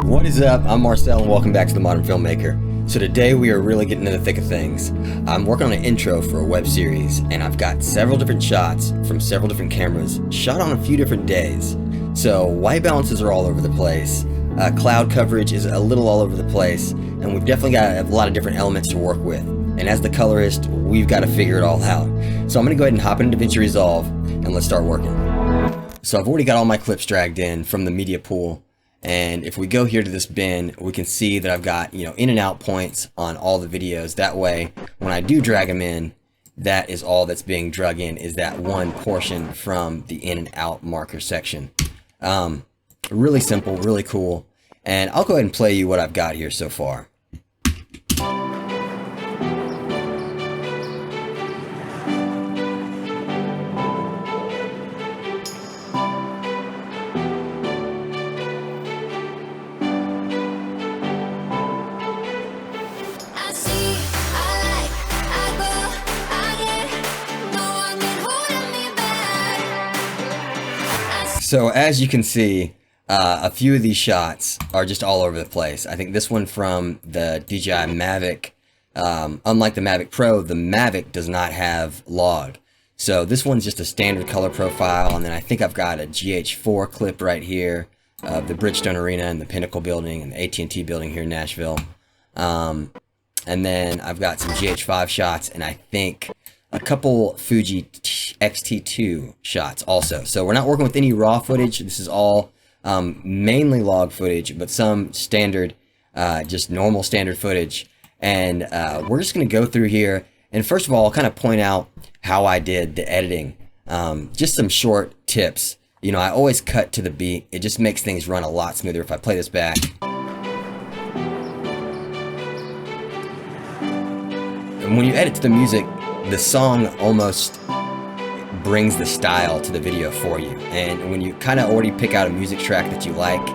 What is up? I'm Marcel and welcome back to the Modern Filmmaker. So today we are really getting into the thick of things. I'm working on an intro for a web series and I've got several different shots from several different cameras shot on a few different days. So white balances are all over the place, cloud coverage is a little all over the place, and we've definitely got a lot of different elements to work with. And as the colorist, we've got to figure it all out. So I'm going to go ahead and hop into Davinci Resolve and let's start working. So I've already got all my clips dragged in from the media pool. And if we go here to this bin, we can see that I've got, in and out points on all the videos. That way, when I do drag them in, that is all that's being drug in, is that one portion from the in and out marker section. Really simple, really cool. And I'll go ahead and play you what I've got here so far. So as you can see, a few of these shots are just all over the place. I think this one from the DJI Mavic, unlike the Mavic Pro, the Mavic does not have log. So this one's just a standard color profile, and then I think I've got a GH4 clip right here of the Bridgestone Arena and the Pinnacle building and the AT&T building here in Nashville. And then I've got some GH5 shots, and I think a couple Fuji X-T2 shots also. So we're not working with any raw footage. This is all mainly log footage, but some standard, just normal standard footage. And we're just going to go through here. And first of all, I'll kind of point out how I did the editing. Just some short tips. I always cut to the beat. It just makes things run a lot smoother. If I play this back. And when you edit to the music, the song almost brings the style to the video for you. And when you kind of already pick out a music track that you like,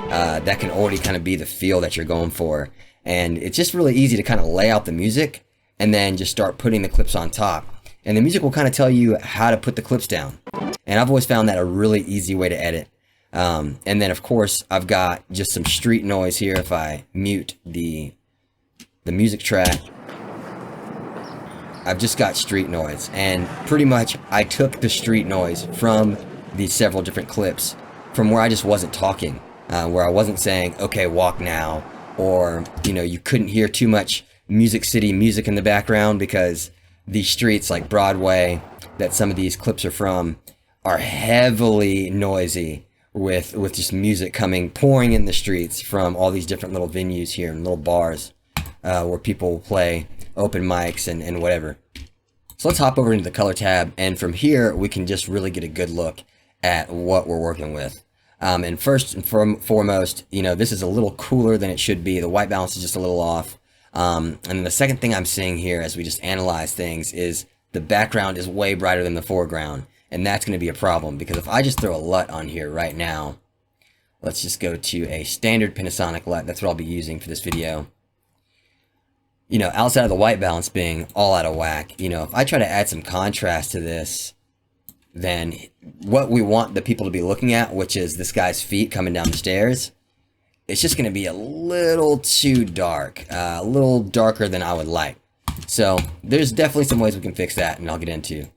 that can already kind of be the feel that you're going for. And it's just really easy to kind of lay out the music and then just start putting the clips on top. And the music will kind of tell you how to put the clips down. And I've always found that a really easy way to edit. And then of course, I've got just some street noise here. If I mute the music track, I've just got street noise, and pretty much I took the street noise from these several different clips from where I just wasn't talking, where I wasn't saying, okay, walk now, or, you couldn't hear too much Music City music in the background because these streets like Broadway that some of these clips are from are heavily noisy with just music pouring in the streets from all these different little venues here and little bars where people play open mics and whatever. So let's hop over into the color tab, and from here we can just really get a good look at what we're working with. And first and foremost, this is a little cooler than it should be. The white balance is just a little off. And the second thing I'm seeing here as we just analyze things is the background is way brighter than the foreground, and that's going to be a problem because if I just throw a LUT on here right now, let's just go to a standard Panasonic LUT. That's what I'll be using for this video. Outside of the white balance being all out of whack, if I try to add some contrast to this, then what we want the people to be looking at, which is this guy's feet coming down the stairs, it's just going to be a little too dark, a little darker than I would like. So there's definitely some ways we can fix that, and I'll get into.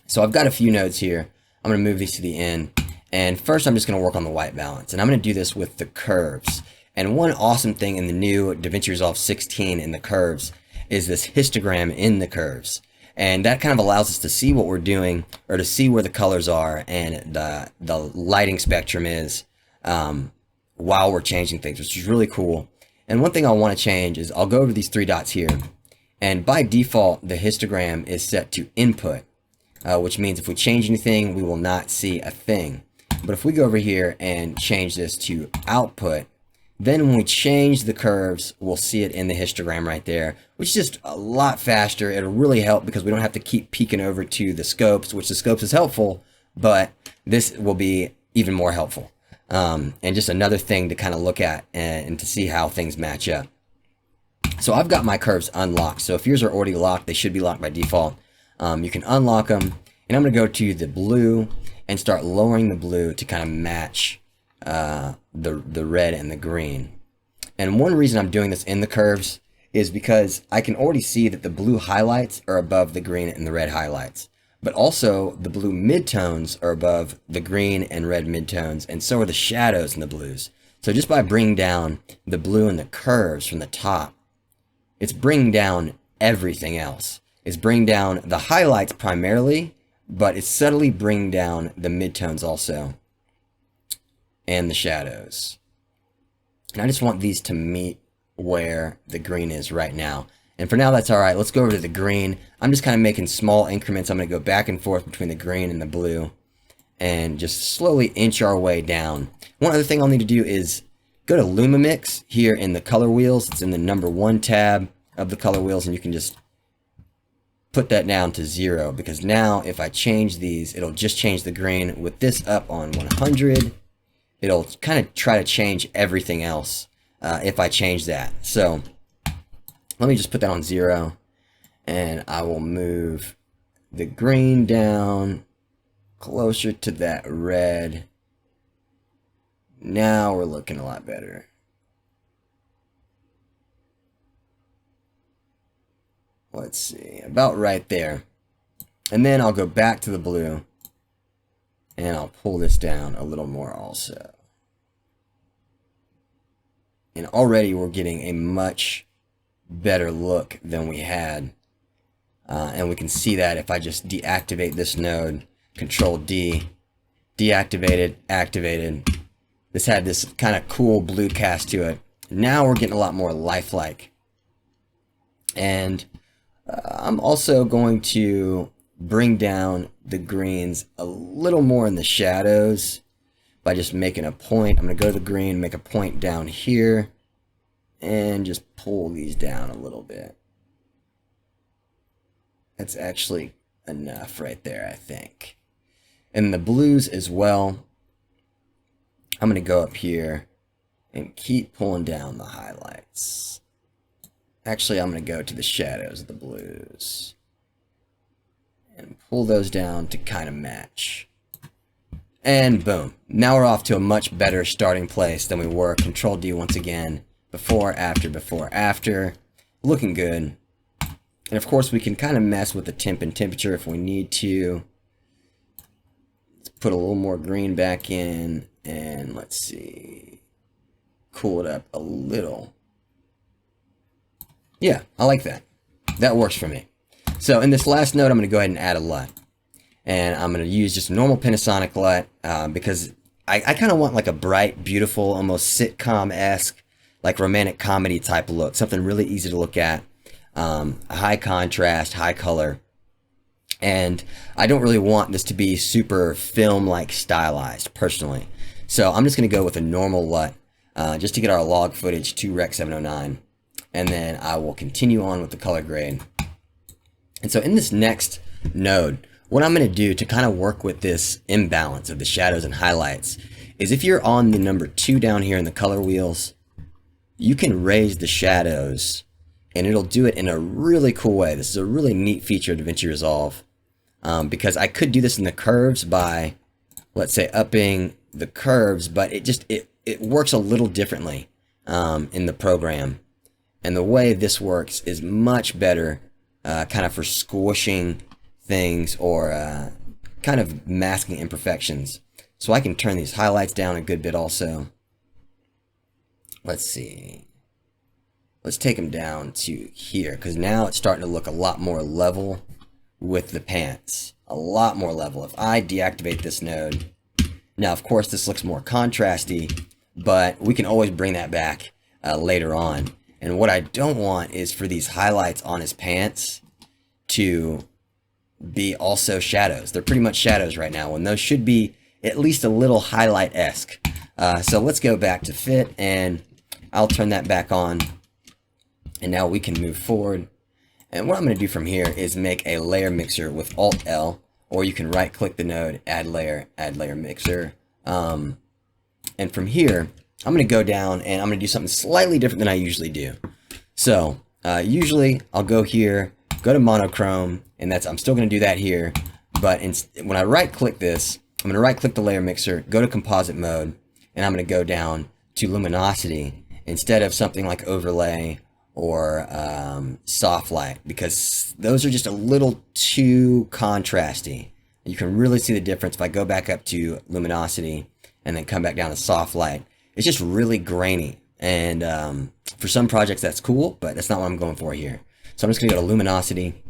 So I've got a few nodes here. I'm going to move these to the end. And first I'm just going to work on the white balance, and I'm going to do this with the curves. And one awesome thing in the new Davinci Resolve 16 in the curves is this histogram in the curves. And that kind of allows us to see what we're doing, or to see where the colors are and the lighting spectrum is while we're changing things, which is really cool. And one thing I want to change is I'll go over these three dots here. And by default, the histogram is set to input, which means if we change anything, we will not see a thing. But if we go over here and change this to output, then when we change the curves, we'll see it in the histogram right there, which is just a lot faster. It'll really help because we don't have to keep peeking over to the scopes, which the scopes is helpful, but this will be even more helpful. And just another thing to kind of look at and to see how things match up. So I've got my curves unlocked. So if yours are already locked, they should be locked by default. You can unlock them, and I'm going to go to the blue and start lowering the blue to kind of match the red and the green. And one reason I'm doing this in the curves is because I can already see that the blue highlights are above the green and the red highlights. But also the blue midtones are above the green and red midtones, and so are the shadows in the blues. So just by bringing down the blue and the curves from the top, it's bringing down everything else. It's bringing down the highlights primarily, but it's subtly bringing down the midtones also, and the shadows. And I just want these to meet where the green is right now. And for now, that's all right. Let's go over to the green. I'm just kind of making small increments. I'm going to go back and forth between the green and the blue and just slowly inch our way down. One other thing I'll need to do is go to Lumamix here in the color wheels. It's in the #1 tab of the color wheels, and you can just put that down to 0, because now if I change these, it'll just change the green. With this up on 100, it'll kind of try to change everything else if I change that. So let me just put that on 0, and I will move the green down closer to that red. Now we're looking a lot better. Let's see, about right there. And then I'll go back to the blue, and I'll pull this down a little more also. And already we're getting a much better look than we had. And we can see that if I just deactivate this node, Control D, deactivated, activated. This had this kind of cool blue cast to it. Now we're getting a lot more lifelike. And I'm also going to bring down the greens a little more in the shadows by just making a point. I'm going to go to the green, make a point down here, and just pull these down a little bit. That's actually enough right there, I think. And the blues as well, I'm going to go up here and keep pulling down the highlights. Actually, I'm going to go to the shadows of the blues and pull those down to kind of match. And boom. Now we're off to a much better starting place than we were. Control D once again. Before, after. Looking good. And of course, we can kind of mess with the temp and temperature if we need to. Let's put a little more green back in. And let's see. Cool it up a little. Yeah, I like that. That works for me. So in this last node, I'm going to go ahead and add a LUT. And I'm going to use just a normal Panasonic LUT because I kind of want like a bright, beautiful, almost sitcom-esque, like romantic comedy type look. Something really easy to look at. High contrast, high color. And I don't really want this to be super film-like stylized, personally. So I'm just going to go with a normal LUT just to get our log footage to Rec 709. And then I will continue on with the color grade. And so in this next node, what I'm going to do to kind of work with this imbalance of the shadows and highlights is if you're on the #2 down here in the color wheels, you can raise the shadows and it'll do it in a really cool way. This is a really neat feature of Davinci Resolve because I could do this in the curves by, let's say, upping the curves, but it works a little differently in the program. And the way this works is much better kind of for squishing things or kind of masking imperfections. So I can turn these highlights down a good bit also. Let's see. Let's take them down to here because now it's starting to look a lot more level with the pants. A lot more level. If I deactivate this node, now of course this looks more contrasty, but we can always bring that back later on. And what I don't want is for these highlights on his pants to be also shadows. They're pretty much shadows right now, when those should be at least a little highlight-esque. So let's go back to fit, and I'll turn that back on. And now we can move forward. And what I'm going to do from here is make a layer mixer with Alt-L, or you can right-click the node, add layer mixer. And from here, I'm going to go down and I'm going to do something slightly different than I usually do. So usually I'll go here, go to monochrome, and I'm still going to do that here. But when I right click this, I'm going to right click the layer mixer, go to composite mode, and I'm going to go down to luminosity instead of something like overlay or soft light, because those are just a little too contrasty. You can really see the difference if I go back up to luminosity and then come back down to soft light. It's just really grainy, and for some projects that's cool, but that's not what I'm going for here. So I'm just gonna go to luminosity,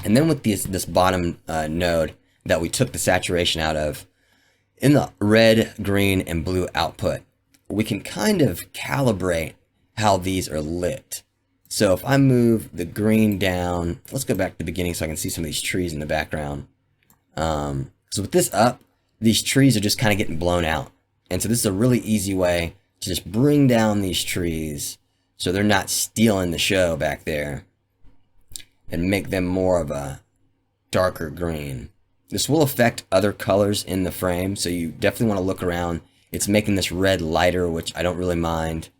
and then with this bottom node that we took the saturation out of, in the red, green, and blue output, we can kind of calibrate how these are lit. So if I move the green down, let's go back to the beginning so I can see some of these trees in the background. So with this up, these trees are just kind of getting blown out. And so this is a really easy way to just bring down these trees so they're not stealing the show back there, and make them more of a darker green. This will affect other colors in the frame, so you definitely want to look around. It's making this red lighter, which I don't really mind.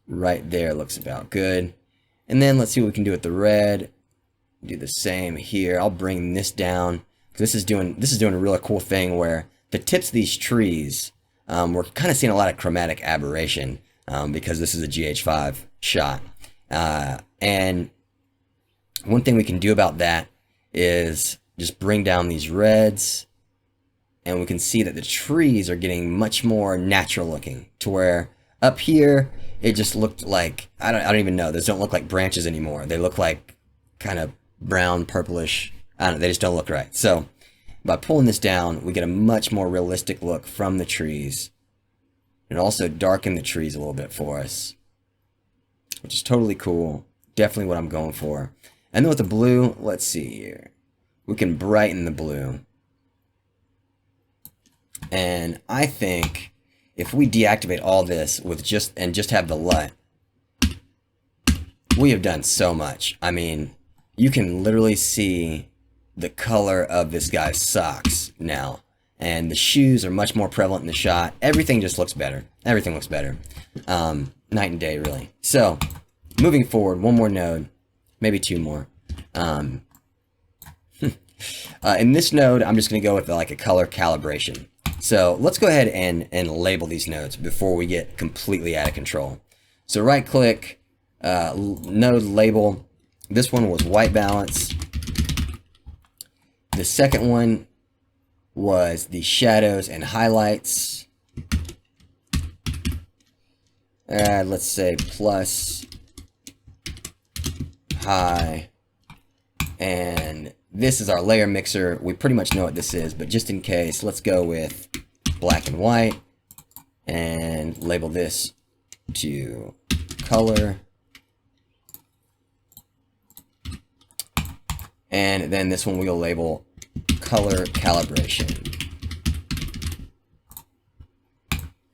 Right there looks about good. And then let's see what we can do with the red. Do the same here. I'll bring this down. This is doing a really cool thing where the tips of these trees, we're kind of seeing a lot of chromatic aberration because this is a GH5 shot. And one thing we can do about that is just bring down these reds, and we can see that the trees are getting much more natural looking, to where up here it just looked like, I don't even know, those don't look like branches anymore. They look like kind of brown, purplish, I don't know, they just don't look right. So by pulling this down, we get a much more realistic look from the trees, and also darken the trees a little bit for us, which is totally cool. Definitely what I'm going for. And then with the blue, let's see here. We can brighten the blue. And I think if we deactivate all this with just have the LUT, we have done so much. I mean, you can literally see the color of this guy's socks now. And the shoes are much more prevalent in the shot. Everything just looks better. Everything looks better. Night and day, really. So, moving forward, one more node, maybe two more. In this node, I'm just going to go with like a color calibration. So let's go ahead and label these nodes before we get completely out of control. So right click, node label. This one was white balance. The second one was the shadows and highlights. Let's say plus high, and this is our layer mixer. We pretty much know what this is, but just in case, let's go with black and white and label this to color. And then this one we'll label color calibration.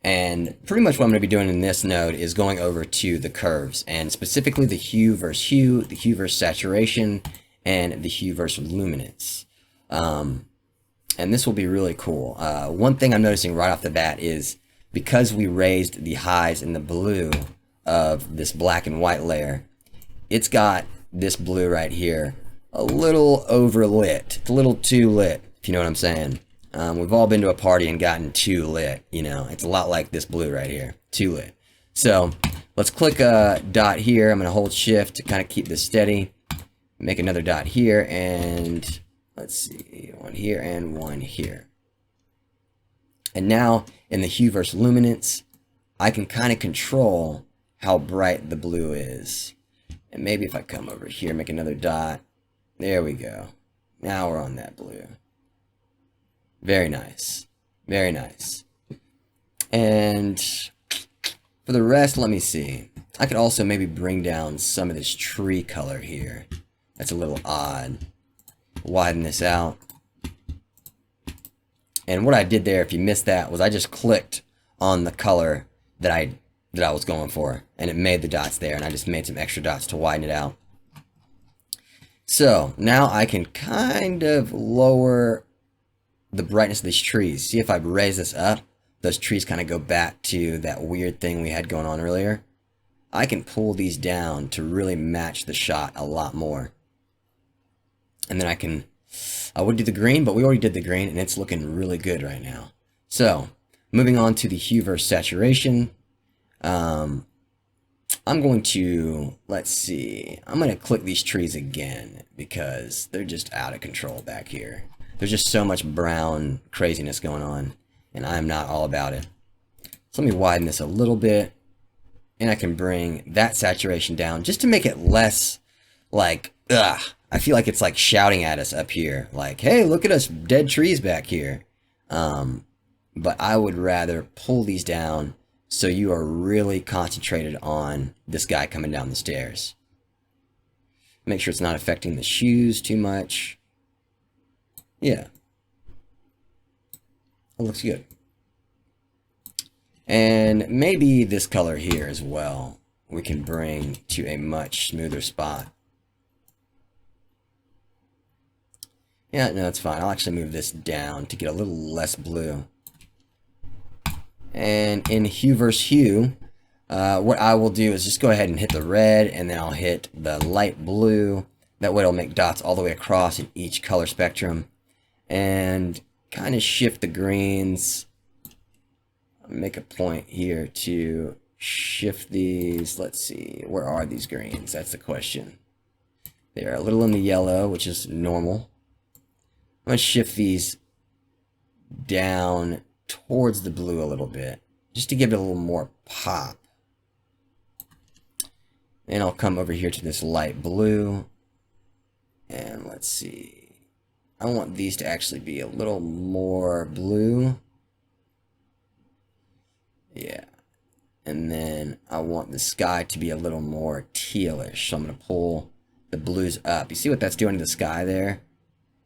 And pretty much what I'm going to be doing in this node is going over to the curves, and specifically the hue versus hue, the hue versus saturation, and the hue versus luminance. And this will be really cool. One thing I'm noticing right off the bat is because we raised the highs in the blue of this black and white layer, it's got this blue right here a little overlit. It's a little too lit, if you know what I'm saying. We've all been to a party and gotten too lit, you know. It's a lot like this blue right here, too lit. So let's click a dot here. I'm going to hold shift to kind of keep this steady. Make another dot here, and let's see, one here and one here. And now in the hue versus luminance, I can kind of control how bright the blue is. And maybe if I come over here, make another dot. There we go. Now we're on that blue. Very nice. Very nice. And for the rest, let me see. I could also maybe bring down some of this tree color here. That's a little odd. Widen this out. And what I did there, if you missed that, was I just clicked on the color that I was going for, and it made the dots there, and I just made some extra dots to widen it out. So now I can kind of lower the brightness of these trees. See, if I raise this up, those trees kind of go back to that weird thing we had going on earlier. I can pull these down to really match the shot a lot more. And then I would do the green, but we already did the green, and it's looking really good right now. So Moving on to the hue versus saturation. I'm going to, let's see, I'm going to click these trees again because they're just out of control back here. There's just so much brown craziness going on, and I'm not all about it. So let me widen this a little bit, and I can bring that saturation down just to make it less like, ugh. I feel like it's like shouting at us up here, like, hey, look at us dead trees back here. But I would rather pull these down so you are really concentrated on this guy coming down the stairs. Make sure it's not affecting the shoes too much. Yeah. It looks good. And maybe this color here as well, we can bring to a much smoother spot. Yeah, no, it's fine. I'll actually move this down to get a little less blue. And in hue versus hue, what I will do is just go ahead and hit the red, and then I'll hit the light blue. That way it'll make dots all the way across in each color spectrum. And kind of shift the greens. Make a point here to shift these. Let's see, where are these greens? That's the question. They're a little in the yellow, which is normal. I'm going to shift these down towards the blue a little bit, just to give it a little more pop. Then I'll come over here to this light blue, and let's see. I want these to actually be a little more blue. Yeah. And then I want the sky to be a little more tealish, so I'm going to pull the blues up. You see what that's doing to the sky there?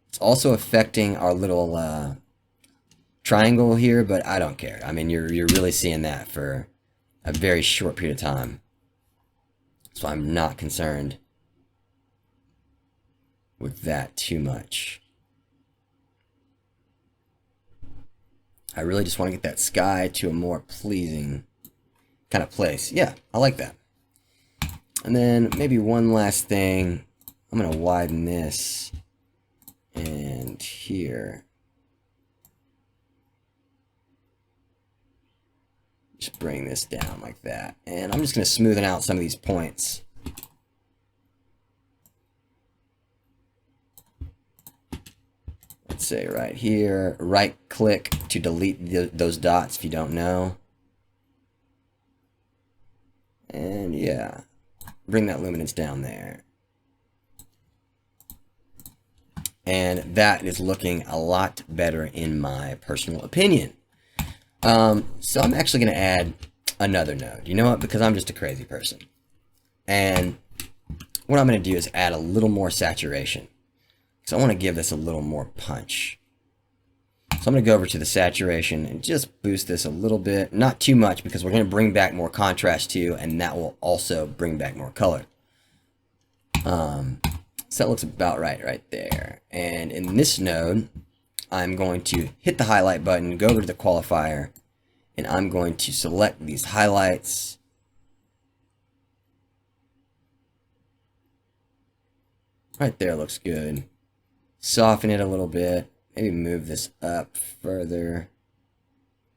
It's also affecting our little triangle here, but I don't care. I mean, you're really seeing that for a very short period of time. So I'm not concerned with that too much. I really just want to get that sky to a more pleasing kind of place. Yeah, I like that. And then maybe one last thing. I'm going to widen this. And here. Just bring this down like that. And I'm just going to smoothen out some of these points. Let's say right here. Right click to delete those dots if you don't know. And yeah. Bring that luminance down there. And that is looking a lot better in my personal opinion. So I'm actually going to add another node. You know what? Because I'm just a crazy person. And what I'm going to do is add a little more saturation. So I want to give this a little more punch. So I'm going to go over to the saturation and just boost this a little bit. Not too much, because we're going to bring back more contrast too, and that will also bring back more color. So that looks about right there. And in this node, I'm going to hit the highlight button, go over to the qualifier, and I'm going to select these highlights. Right there looks good. Soften it a little bit. Maybe move this up further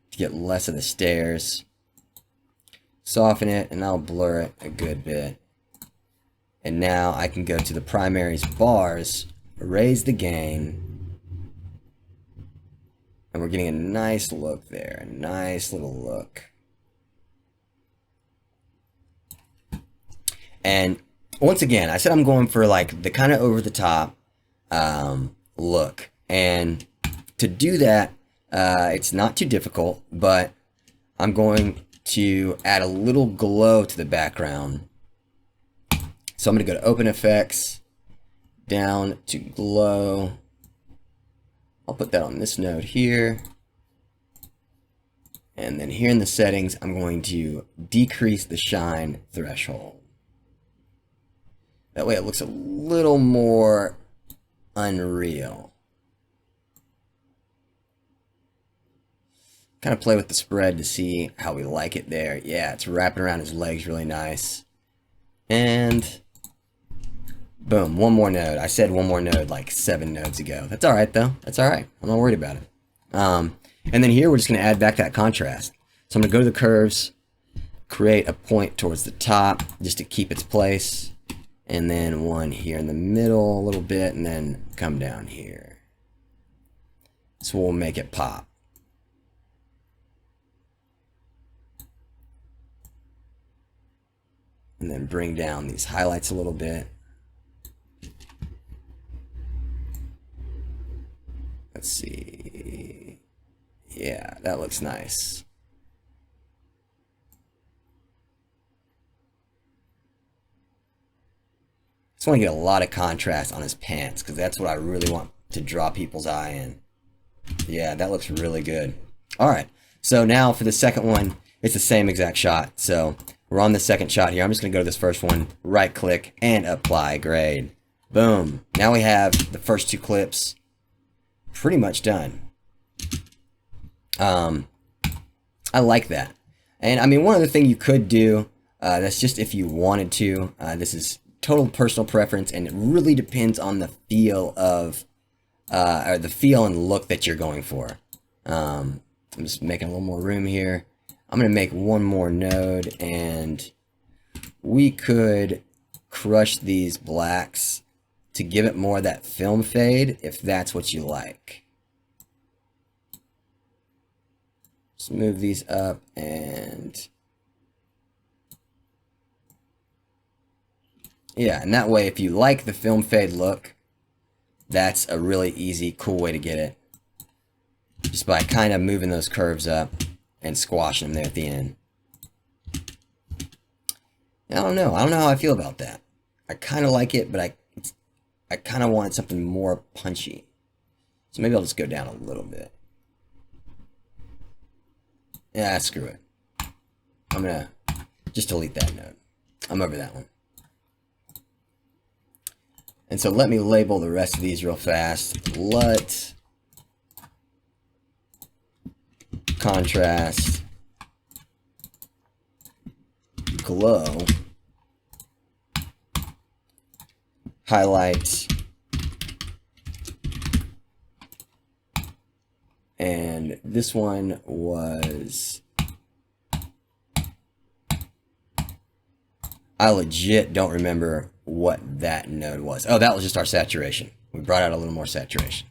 to get less of the stairs. Soften it, and I'll blur it a good bit. And now I can go to the primaries bars, raise the gain, and we're getting a nice look there, a nice little look. And once again, I said I'm going for like the kind of over the top look, and to do that, it's not too difficult, but I'm going to add a little glow to the background. So I'm going to go to Open Effects, down to Glow. I'll put that on this node here. And then here in the settings, I'm going to decrease the shine threshold. That way it looks a little more unreal. Kind of play with the spread to see how we like it there. Yeah, it's wrapping around his legs really nice. And boom, one more node. I said one more node like 7 nodes ago. That's alright though. That's alright. I'm not worried about it. And then here we're just going to add back that contrast. So I'm going to go to the curves, create a point towards the top just to keep its place, and then one here in the middle a little bit, and then come down here. So we'll make it pop. And then bring down these highlights a little bit. Let's see. Yeah, that looks nice. Just want to get a lot of contrast on his pants because that's what I really want to draw people's eye in. Yeah, that looks really good. All right, so now for the second one, it's the same exact shot. So we're on the second shot here. I'm just going to go to this first one, right click, and apply grade. Boom. Now we have the first two clips pretty much done. I like that. And I mean, one other thing you could do, that's just if you wanted to, this is total personal preference, and it really depends on the feel of, or the feel and look that you're going for. I'm just making a little more room here. I'm going to make one more node, and we could crush these blacks to give it more of that film fade, if that's what you like. Just move these up, and yeah, and that way if you like the film fade look, that's a really easy, cool way to get it. Just by kind of moving those curves up and squashing them there at the end. I don't know how I feel about that. I kind of like it, but I kind of wanted something more punchy. So maybe I'll just go down a little bit. Yeah, screw it. I'm gonna just delete that node. I'm over that one. And so let me label the rest of these real fast. LUT, contrast, glow, highlight, and this one was, I legit don't remember what that node was. Oh, that was just our saturation. We brought out a little more saturation.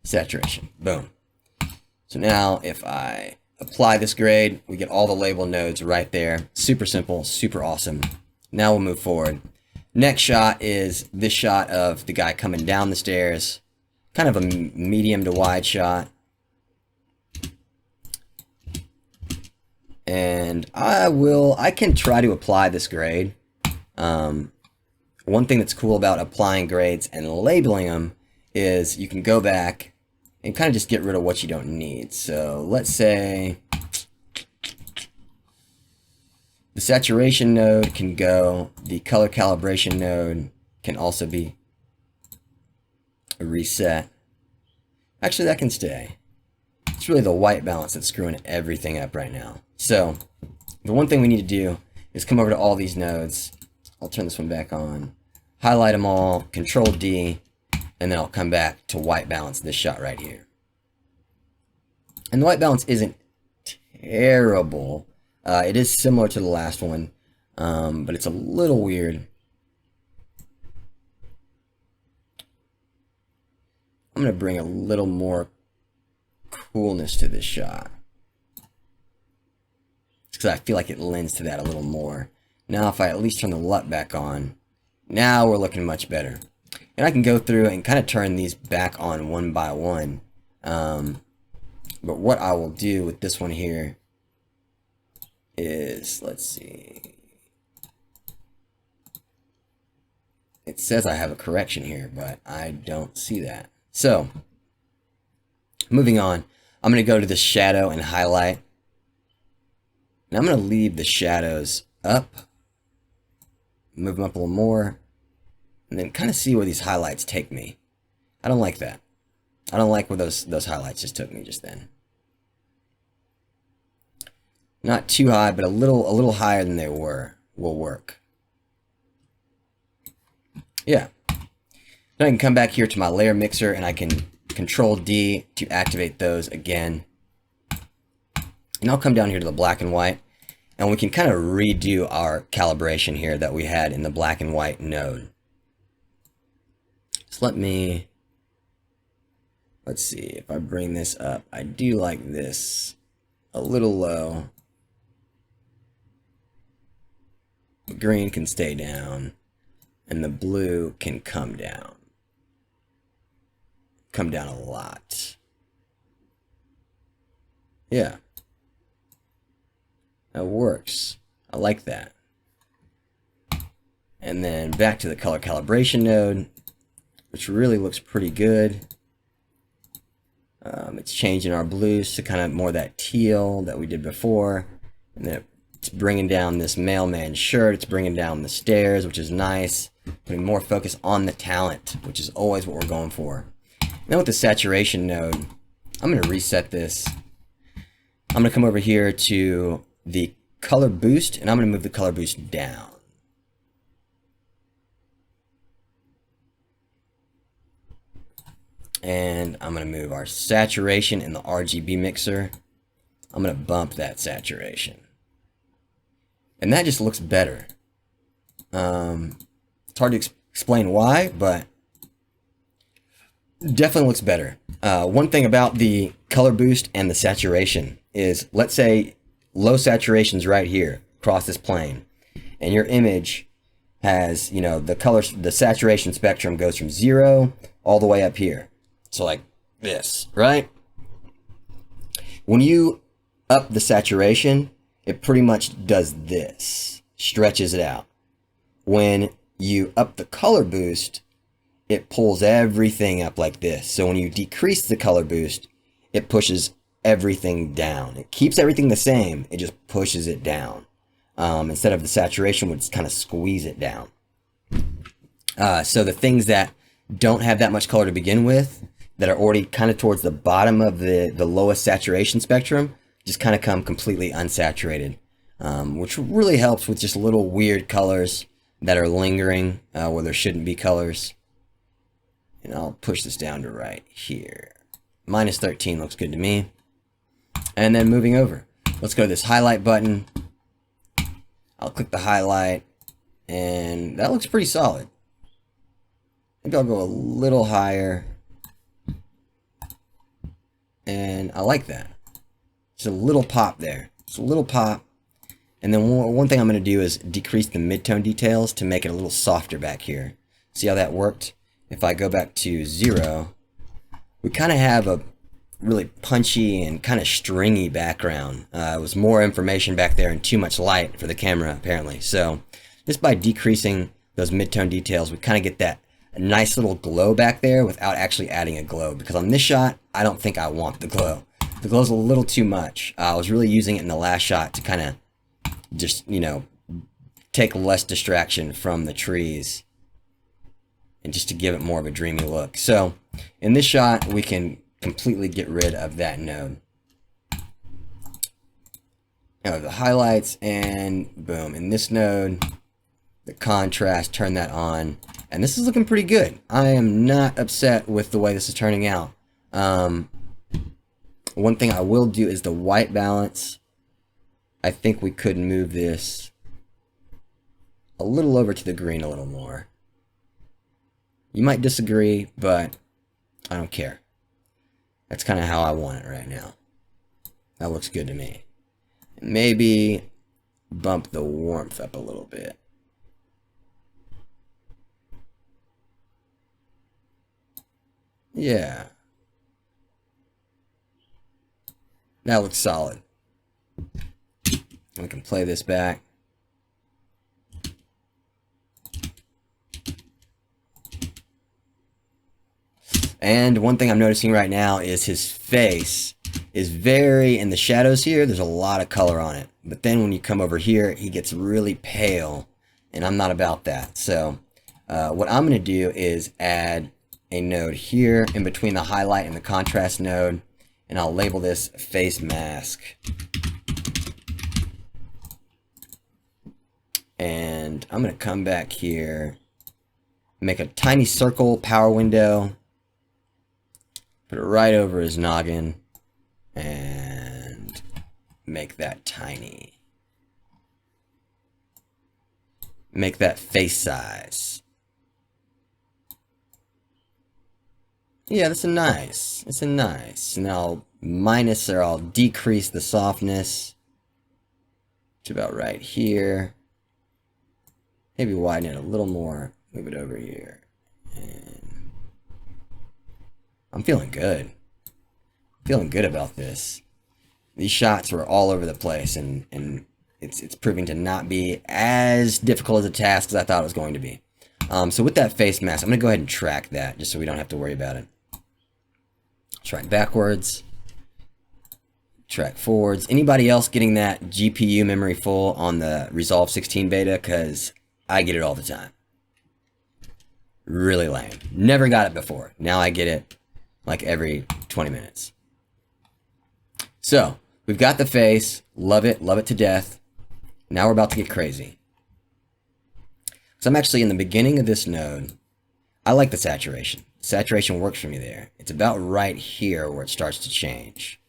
Saturation, boom. So now if I apply this grade, we get all the label nodes right there. Super simple, super awesome. Now we'll move forward. Next shot is this shot of the guy coming down the stairs. Kind of a medium to wide shot. And I can try to apply this grade. One thing that's cool about applying grades and labeling them is you can go back and kind of just get rid of what you don't need. So let's say the saturation node can go, the color calibration node can also be reset. Actually, that can stay. It's really the white balance that's screwing everything up right now. So the one thing we need to do is come over to all these nodes. I'll turn this one back on, highlight them all, Control D, and then I'll come back to white balance this shot right here. And the white balance isn't terrible. It is similar to the last one, but it's a little weird. I'm going to bring a little more coolness to this shot, because I feel like it lends to that a little more. Now if I at least turn the LUT back on, now we're looking much better. And I can go through and kind of turn these back on one by one. But what I will do with this one here is, let's see. It says I have a correction here, but I don't see that. So, moving on, I'm going to go to the shadow and highlight. And I'm going to leave the shadows up, move them up a little more, and then kind of see where these highlights take me. I don't like that. I don't like where those highlights just took me just then. Not too high, but a little higher than they were will work. Yeah. Then I can come back here to my layer mixer and I can Control D to activate those again. And I'll come down here to the black and white, and we can kind of redo our calibration here that we had in the black and white node. So let's see, if I bring this up, I do like this a little low. The green can stay down, and the blue can come down. Come down a lot. Yeah. That works. I like that. And then back to the color calibration node, which really looks pretty good. It's changing our blues to kind of more that teal that we did before. And then it's bringing down this mailman shirt. It's bringing down the stairs, which is nice. Putting more focus on the talent, which is always what we're going for. Now with the saturation node, I'm going to reset this. I'm going to come over here to the color boost, and I'm going to move the color boost down. And I'm going to move our saturation in the RGB mixer. I'm going to bump that saturation. And that just looks better. It's hard to explain why, but definitely looks better. One thing about the color boost and the saturation is, let's say low saturation's right here across this plane, and your image has, you know, the saturation spectrum goes from 0 all the way up here. So like this, right? When you up the saturation, it pretty much does this, stretches it out. When you up the color boost, it pulls everything up like this. So when you decrease the color boost, it pushes everything down. It keeps everything the same, it just pushes it down. Instead of the saturation, would kind of squeeze it down. So the things that don't have that much color to begin with, that are already kind of towards the bottom of the lowest saturation spectrum, just kind of come completely unsaturated, which really helps with just little weird colors that are lingering where there shouldn't be colors. And I'll push this down to right here. Minus 13 looks good to me. And then moving over, let's go to this highlight button. I'll click the highlight, and that looks pretty solid. Maybe I'll go a little higher. And I like that. Just a little pop there. Just a little pop. And then one thing I'm going to do is decrease the midtone details to make it a little softer back here. See how that worked? If I go back to 0, we kind of have a really punchy and kind of stringy background. It was more information back there and too much light for the camera, apparently. So just by decreasing those midtone details, we kind of get that nice little glow back there without actually adding a glow. Because on this shot, I don't think I want the glow. The glow's a little too much. I was really using it in the last shot to kind of just, you know, take less distraction from the trees and just to give it more of a dreamy look. So in this shot, we can completely get rid of that node. Now the highlights, and boom, in this node, the contrast, turn that on, and this is looking pretty good. I am not upset with the way this is turning out. One thing I will do is the white balance. I think we could move this a little over to the green a little more. You might disagree, but I don't care. That's kind of how I want it right now. That looks good to me. Maybe bump the warmth up a little bit. Yeah. That looks solid. We can play this back. And one thing I'm noticing right now is his face is very, in the shadows here, there's a lot of color on it. But then when you come over here, he gets really pale, and I'm not about that. So what I'm going to do is add a node here in between the highlight and the contrast node, and I'll label this face mask. And I'm going to come back here, Make a tiny circle power window. Put it right over his noggin. And make that tiny. Make that face size. Yeah, that's a nice. It's a nice. And I'll minus or I'll decrease the softness to about right here. Maybe widen it a little more. Move it over here. And I'm feeling good. Feeling good about this. These shots were all over the place, and it's proving to not be as difficult as a task as I thought it was going to be. So with that face mask, I'm going to go ahead and track that just so we don't have to worry about it. Track backwards. Track forwards. Anybody else getting that GPU memory full on the Resolve 16 beta? Because I get it all the time. Really lame. Never got it before. Now I get it like every 20 minutes. So, we've got the face. Love it to death. Now we're about to get crazy. So I'm actually in the beginning of this node. I like the saturation. Saturation works for me there. It's about right here where it starts to change.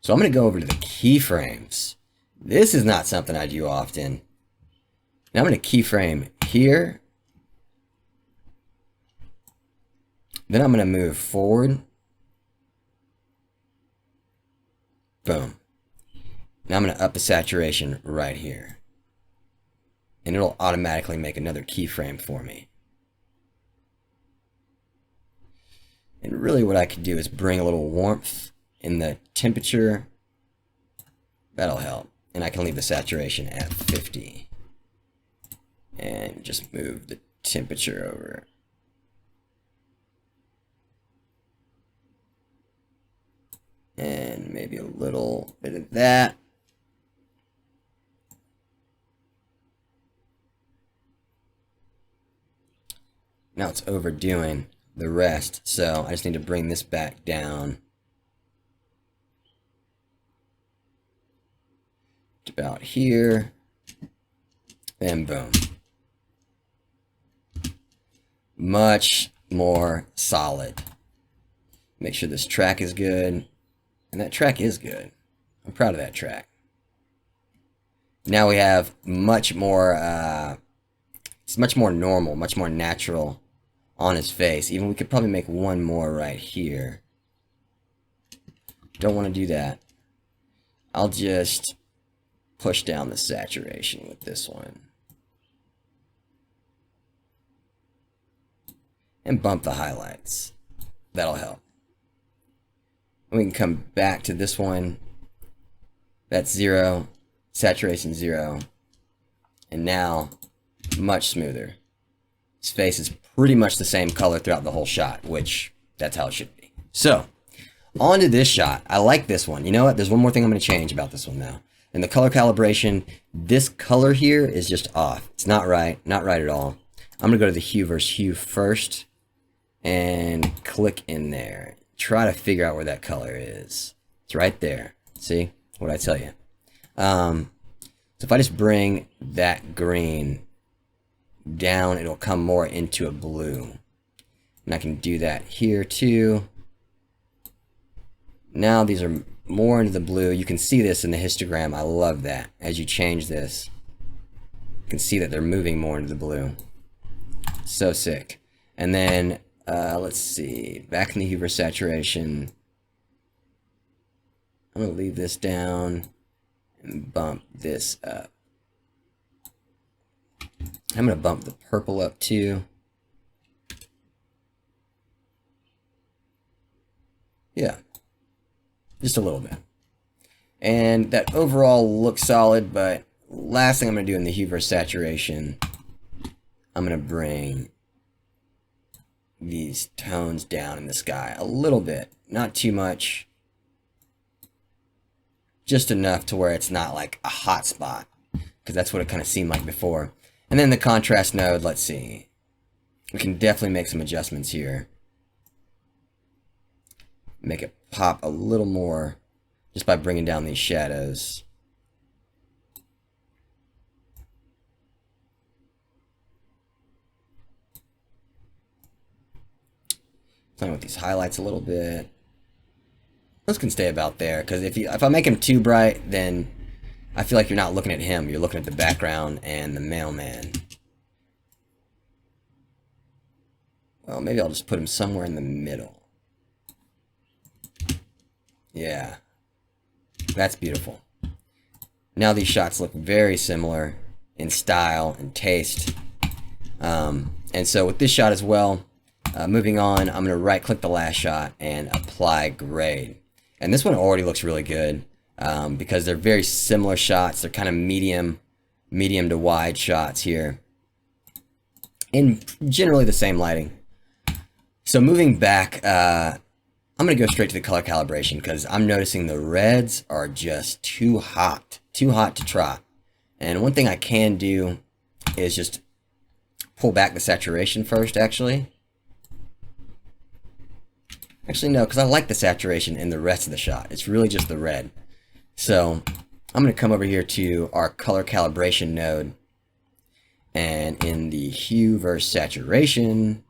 So I'm going to go over to the keyframes. This is not something I do often. Now I'm going to keyframe here. Then I'm going to move forward. Boom. Now I'm going to up the saturation right here. And it'll automatically make another keyframe for me. And really what I could do is bring a little warmth in the temperature. That'll help. And I can leave the saturation at 50. And just move the temperature over. And maybe a little bit of that. Now it's overdoing the rest, so I just need to bring this back down to about here, and boom. Much more solid. Make sure this track is good, and that track is good. I'm proud of that track. Now we have much more, it's much more normal, much more natural on his face. Even we could probably make one more right here. Don't want to do that. I'll just push down the saturation with this one. And bump the highlights. That'll help. And we can come back to this one. That's 0. Saturation 0. And now, much smoother. His face is pretty much the same color throughout the whole shot, which that's how it should be. So, on to this shot. I like this one. You know what? There's one more thing I'm going to change about this one now. In the color calibration, this color here is just off. It's not right. Not right at all. I'm going to go to the hue versus hue first and click in there. Try to figure out where that color is. It's right there. See? What'd I tell you? So if I just bring that green down, it'll come more into a blue. And I can do that here too. Now these are more into the blue. You can see this in the histogram. I love that. As you change this, you can see that they're moving more into the blue. So sick. And then, let's see, back in the hue versus saturation. I'm going to leave this down and bump this up. I'm going to bump the purple up too. Yeah, just a little bit. And that overall looks solid, but last thing I'm going to do in the hue versus saturation, I'm going to bring these tones down in the sky a little bit. Not too much. Just enough to where it's not like a hot spot, because that's what it kind of seemed like before. And then the contrast node, let's see. We can definitely make some adjustments here. Make it pop a little more just by bringing down these shadows. Playing with these highlights a little bit. Those can stay about there, because if I make him too bright, then I feel like you're not looking at him. You're looking at the background and the mailman. Well, maybe I'll just put him somewhere in the middle. Yeah. That's beautiful. Now these shots look very similar in style and taste. And so with this shot as well, moving on, I'm going to right click the last shot and apply grade. And this one already looks really good because they're very similar shots. They're kind of medium to wide shots here. And generally the same lighting. So moving back, I'm going to go straight to the color calibration because I'm noticing the reds are just too hot to trot. And one thing I can do is just pull back the saturation first, actually. Actually, no, because I like the saturation in the rest of the shot. It's really just the red. So I'm going to come over here to our color calibration node. And in the hue versus saturation,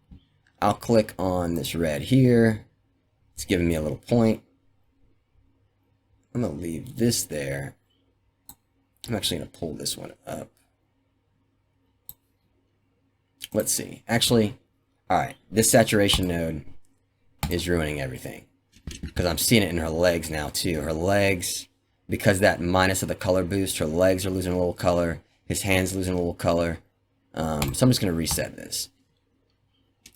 I'll click on this red here. It's giving me a little point. I'm going to leave this there. I'm actually going to pull this one up. Let's see. Actually, alright, this saturation node is ruining everything. Because I'm seeing it in her legs now too. Her legs, because that minus of the color boost, her legs are losing a little color. His hand's losing a little color. So I'm just going to reset this.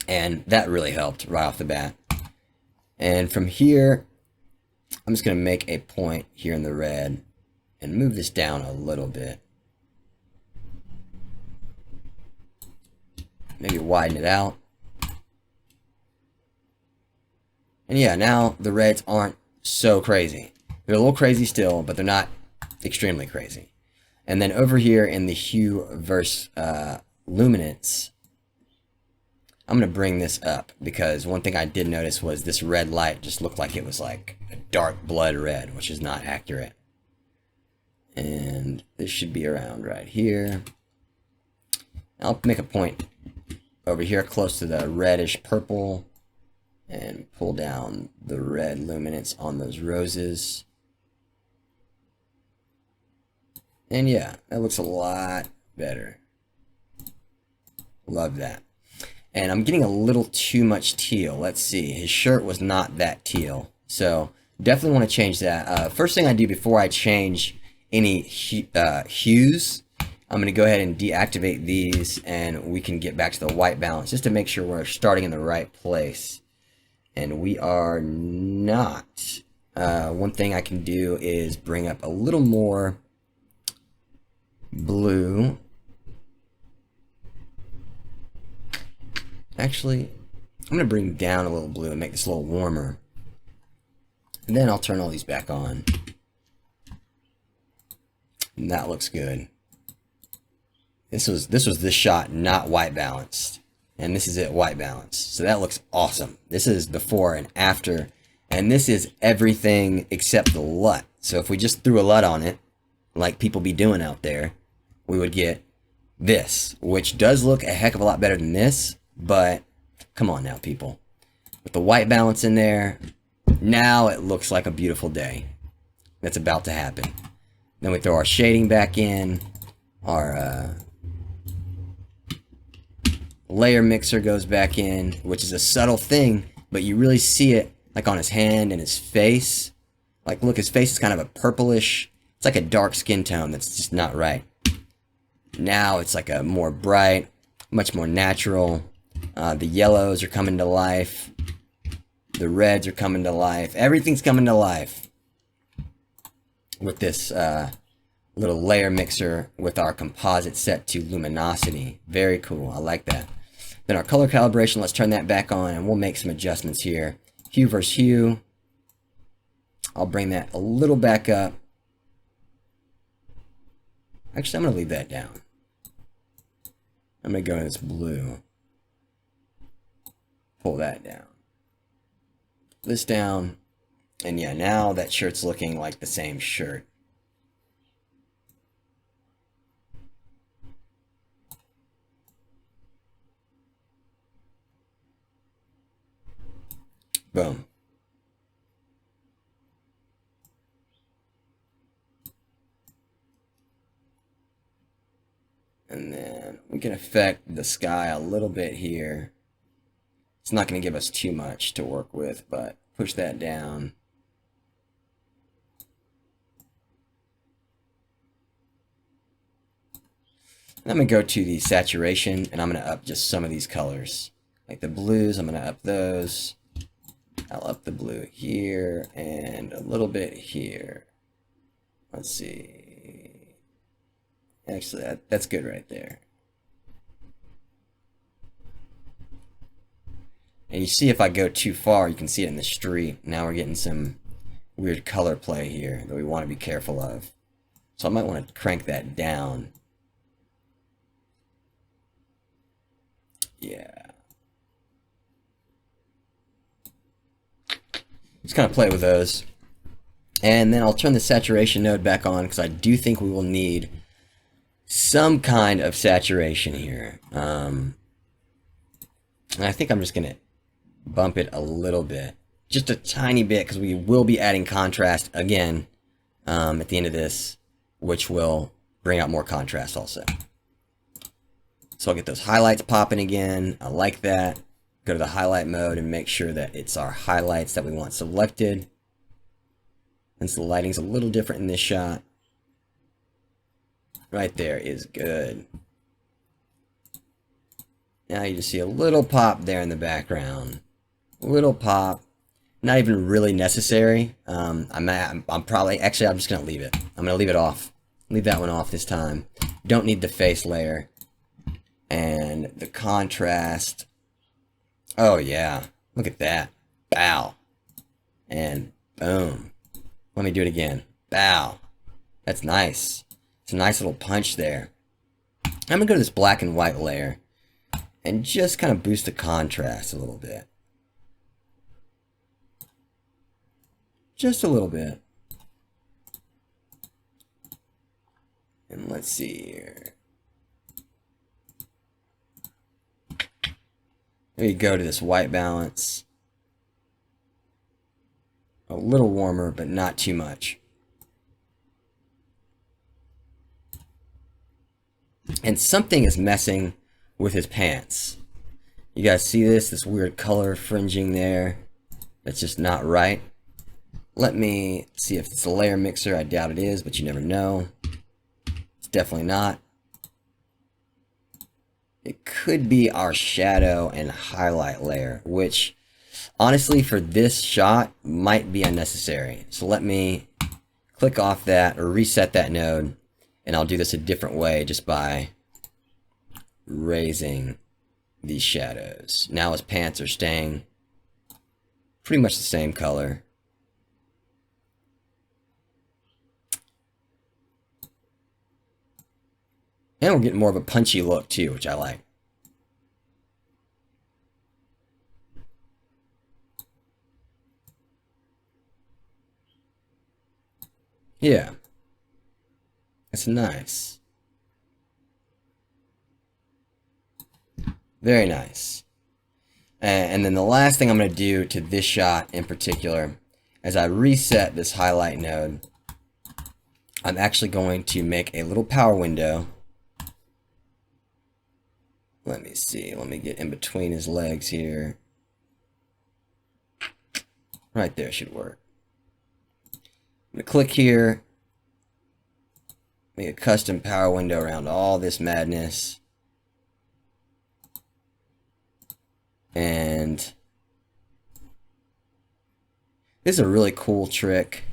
And that really helped right off the bat. And from here, I'm just going to make a point here in the red and move this down a little bit. Maybe widen it out. And yeah, now the reds aren't so crazy. They're a little crazy still, but they're not extremely crazy. And then over here in the hue versus luminance, I'm going to bring this up because one thing I did notice was this red light just looked like it was like a dark blood red, which is not accurate. And this should be around right here. I'll make a point over here close to the reddish purple and pull down the red luminance on those roses. And yeah, that looks a lot better. Love that. And I'm getting a little too much teal. Let's see. His shirt was not that teal. So definitely want to change that. First thing I do before I change any hues, I'm going to go ahead and deactivate these and we can get back to the white balance just to make sure we're starting in the right place. And we are not. One thing I can do is bring up a little more blue. Actually, I'm going to bring down a little blue and make this a little warmer. And then I'll turn all these back on. And that looks good. This was this shot not white balanced. And this is it white balanced. So that looks awesome. This is before and after. And this is everything except the LUT. So if we just threw a LUT on it, like people be doing out there, we would get this, which does look a heck of a lot better than this. But come on now, people. With the white balance in there, now it looks like a beautiful day. That's about to happen. Then we throw our shading back in. Our layer mixer goes back in, which is a subtle thing, but you really see it like on his hand and his face. Like, look, his face is kind of a purplish. It's like a dark skin tone that's just not right. Now it's like a more bright, much more natural. The yellows are coming to life. The reds are coming to life. Everything's coming to life with this little layer mixer with our composite set to luminosity. Very cool. I like that. Then our color calibration, let's turn that back on and we'll make some adjustments here. Hue versus hue. I'll bring that a little back up. Actually, I'm going to leave that down. I'm going to go to this blue. Pull that down. This down. And yeah, now that shirt's looking like the same shirt. Boom. And then we can affect the sky a little bit here. It's not going to give us too much to work with, but push that down. And I'm going to go to the saturation, and I'm going to up just some of these colors. Like the blues, I'm going to up those. I'll up the blue here, and a little bit here. Let's see. Actually, that's good right there. And you see if I go too far, you can see it in the street. Now we're getting some weird color play here that we want to be careful of. So I might want to crank that down. Yeah. Just kind of play with those. And then I'll turn the saturation node back on because I do think we will need some kind of saturation here. And I think I'm just going to bump it a little bit. Just a tiny bit because we will be adding contrast again at the end of this, which will bring out more contrast also. So I'll get those highlights popping again. I like that. Go to the highlight mode and make sure that it's our highlights that we want selected. Since the lighting's a little different in this shot. Right there is good. Now you just see a little pop there in the background. Little pop. Not even really necessary. I'm probably, actually I'm just going to leave it. I'm going to leave it off. Leave that one off this time. Don't need the face layer. And the contrast. Oh yeah. Look at that. Bow. And boom. Let me do it again. Bow. That's nice. It's a nice little punch there. I'm going to go to this black and white layer and just kind of boost the contrast a little bit. Just a little bit. And let's see here. Maybe go to this white balance. A little warmer, but not too much. And something is messing with his pants. You guys see this? This weird color fringing there. That's just not right. Let me see if it's a layer mixer. I doubt it is, but you never know. It's definitely not. It could be our shadow and highlight layer, which honestly for this shot might be unnecessary. So let me click off that or reset that node, and I'll do this a different way just by raising these shadows. Now his pants are staying pretty much the same color. And we're getting more of a punchy look too, which I like. Yeah. That's nice. Very nice. And then the last thing I'm going to do to this shot in particular, as I reset this highlight node, I'm actually going to make a little power window. Let me see. Let me get in between his legs here. Right there should work. I'm going to click here. Make a custom power window around all this madness. And this is a really cool trick.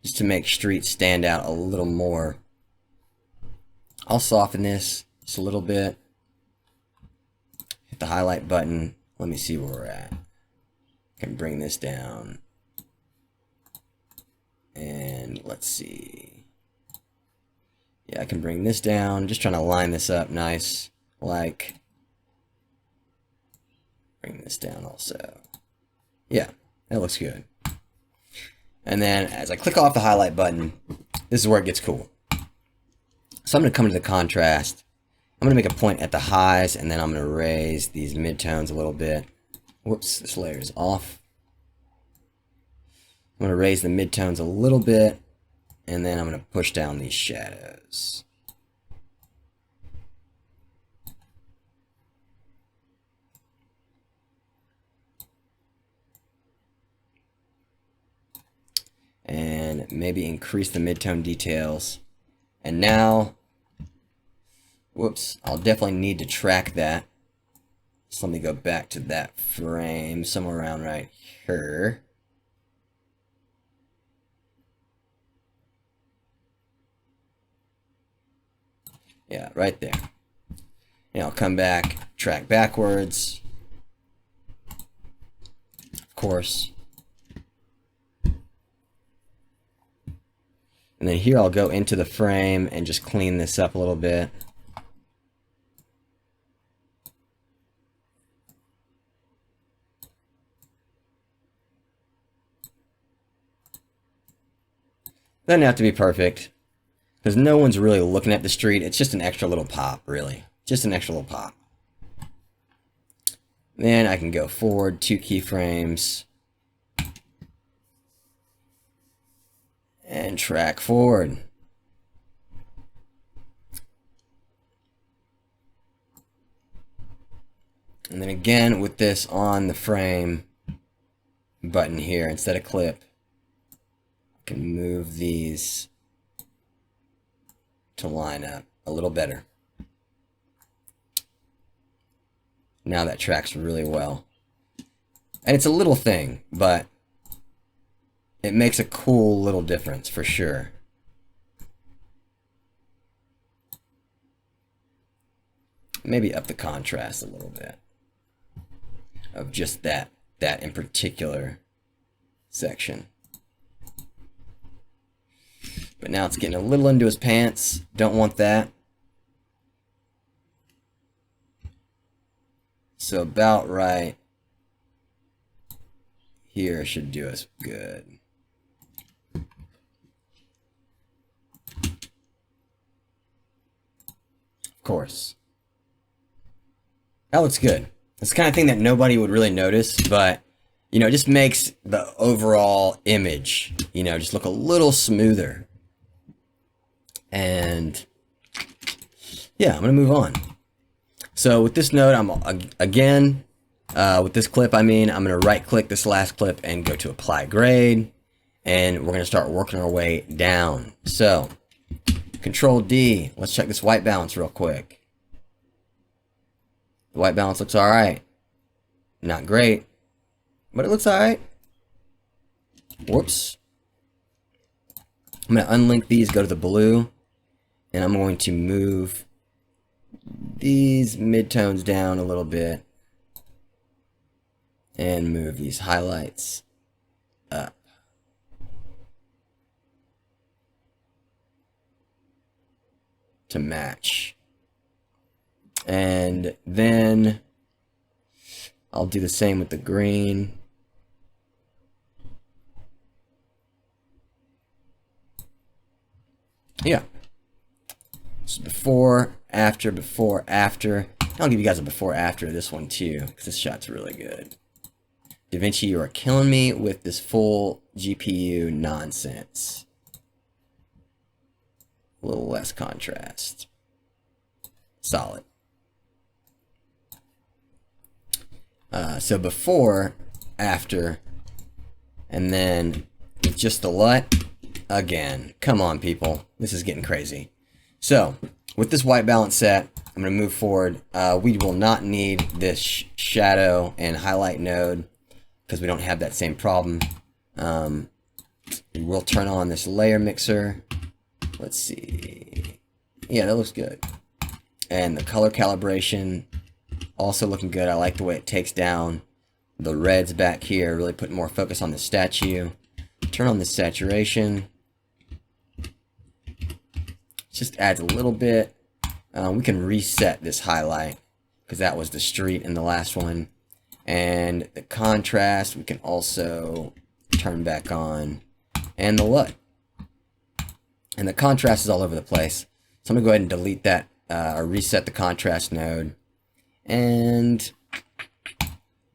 Just to make streets stand out a little more. I'll soften this just a little bit. Hit the highlight button. Let me see where we're at. I can bring this down. And let's see. Yeah, I can bring this down. Just trying to line this up nice. Like. Bring this down also. Yeah, that looks good. And then as I click off the highlight button, this is where it gets cool. So I'm going to come to the contrast. I'm going to make a point at the highs, and then I'm going to raise these midtones a little bit. Whoops, this layer is off. I'm going to raise the midtones a little bit, and then I'm going to push down these shadows. And maybe increase the midtone details. And now, whoops, I'll definitely need to track that. So let me go back to that frame, somewhere around right here. Yeah, right there. And I'll come back, track backwards. Of course. And then here I'll go into the frame and just clean this up a little bit. Doesn't have to be perfect, because no one's really looking at the street. It's just an extra little pop, really. Just an extra little pop. Then I can go forward 2 keyframes. And track forward. And then again with this on the frame button here instead of clip, I can move these to line up a little better. Now that tracks really well. And it's a little thing, but it makes a cool little difference for sure. Maybe up the contrast a little bit of just that in particular section. But now it's getting a little into his pants. Don't want that. So about right here should do us good. Of course. That looks good. It's the kind of thing that nobody would really notice, but you know, it just makes the overall image, you know, just look a little smoother. And yeah, I'm gonna move on. So with this node, I'm again with this clip, I'm gonna right click this last clip and go to apply grade, and we're gonna start working our way down. So Control D, let's check this white balance real quick. The white balance looks all right. Not great, but it looks all right. Whoops. I'm gonna unlink these, go to the blue, and I'm going to move these midtones down a little bit and move these highlights up. To match. And then I'll do the same with the green. Yeah. So before, after, before, after. I'll give you guys a before, after of this one too, because this shot's really good. Davinci, you are killing me with this full GPU nonsense. A little less contrast. Solid. So before, after, and then with just the LUT, again. Come on, people. This is getting crazy. So, with this white balance set, I'm going to move forward. We will not need this shadow and highlight node because we don't have that same problem. We'll turn on this layer mixer. Let's see. Yeah, that looks good. And the color calibration, also looking good. I like the way it takes down the reds back here, really putting more focus on the statue. Turn on the saturation. Just adds a little bit. We can reset this highlight because that was the street in the last one. And the contrast we can also turn back on. And the LUT. And the contrast is all over the place. So I'm going to go ahead and delete that or reset the contrast node. And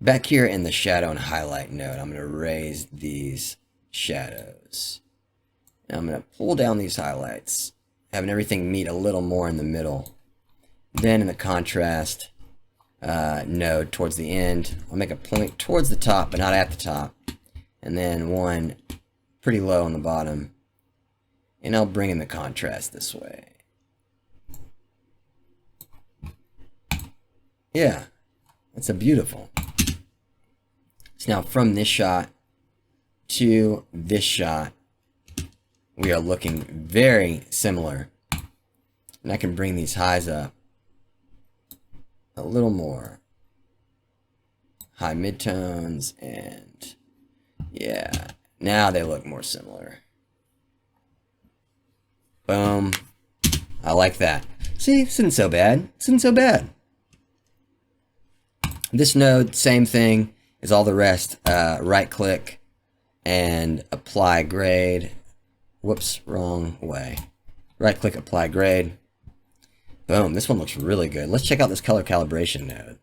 back here in the shadow and highlight node, I'm going to raise these shadows. And I'm going to pull down these highlights, having everything meet a little more in the middle. Then in the contrast node towards the end, I'll make a point towards the top, but not at the top. And then one pretty low on the bottom. And I'll bring in the contrast this way. Yeah, that's a beautiful. So now from this shot to this shot, we are looking very similar. And I can bring these highs up a little more. High midtones, and yeah, now they look more similar. Boom. I like that. See, this isn't so bad. This isn't so bad. This node, same thing as all the rest. Right click and apply grade. Whoops, wrong way. Right click, apply grade. Boom, this one looks really good. Let's check out this color calibration node.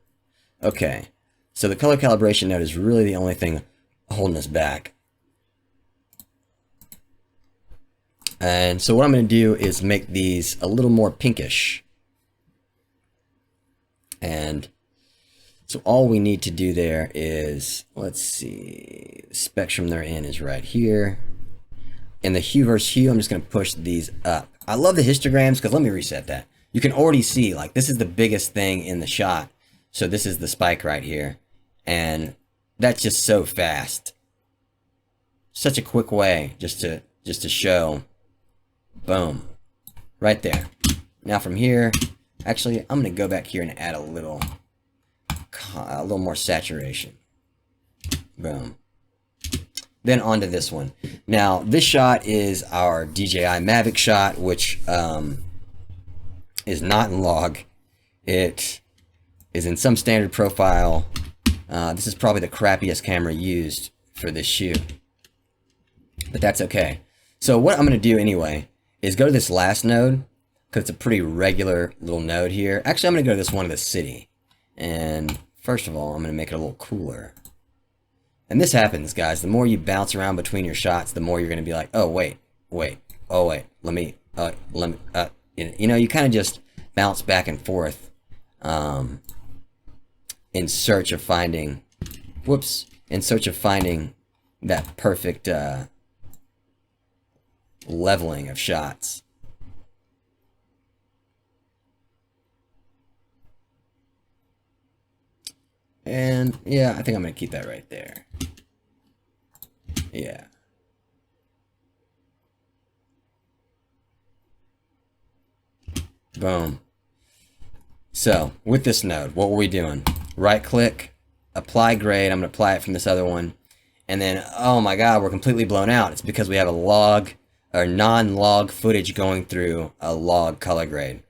Okay, so the color calibration node is really the only thing holding us back. And so what I'm going to do is make these a little more pinkish. And so all we need to do there is, let's see, the spectrum they're in is right here. In the hue versus hue, I'm just going to push these up. I love the histograms because let me reset that. You can already see, like, this is the biggest thing in the shot. So this is the spike right here. And that's just so fast. Such a quick way just to show. Boom. Right there. Now from here, actually, I'm going to go back here and add a little more saturation. Boom. Then onto this one. Now, this shot is our DJI Mavic shot, which is not in log. It is in some standard profile. This is probably the crappiest camera used for this shoot. But that's okay. So what I'm going to do anyway is go to this last node, because it's a pretty regular little node here. Actually, I'm going to go to this one of the city. And first of all, I'm going to make it a little cooler. And this happens, guys. The more you bounce around between your shots, the more you're going to be like, oh, wait, oh, wait, you know, you kind of just bounce back and forth in search of finding, that perfect leveling of shots. And yeah, I think I'm going to keep that right there. Yeah. Boom. So with this node, what were we doing? Right click, apply grade. I'm going to apply it from this other one. And then, oh my God, we're completely blown out. It's because we have a log or non-log footage going through a log color grade.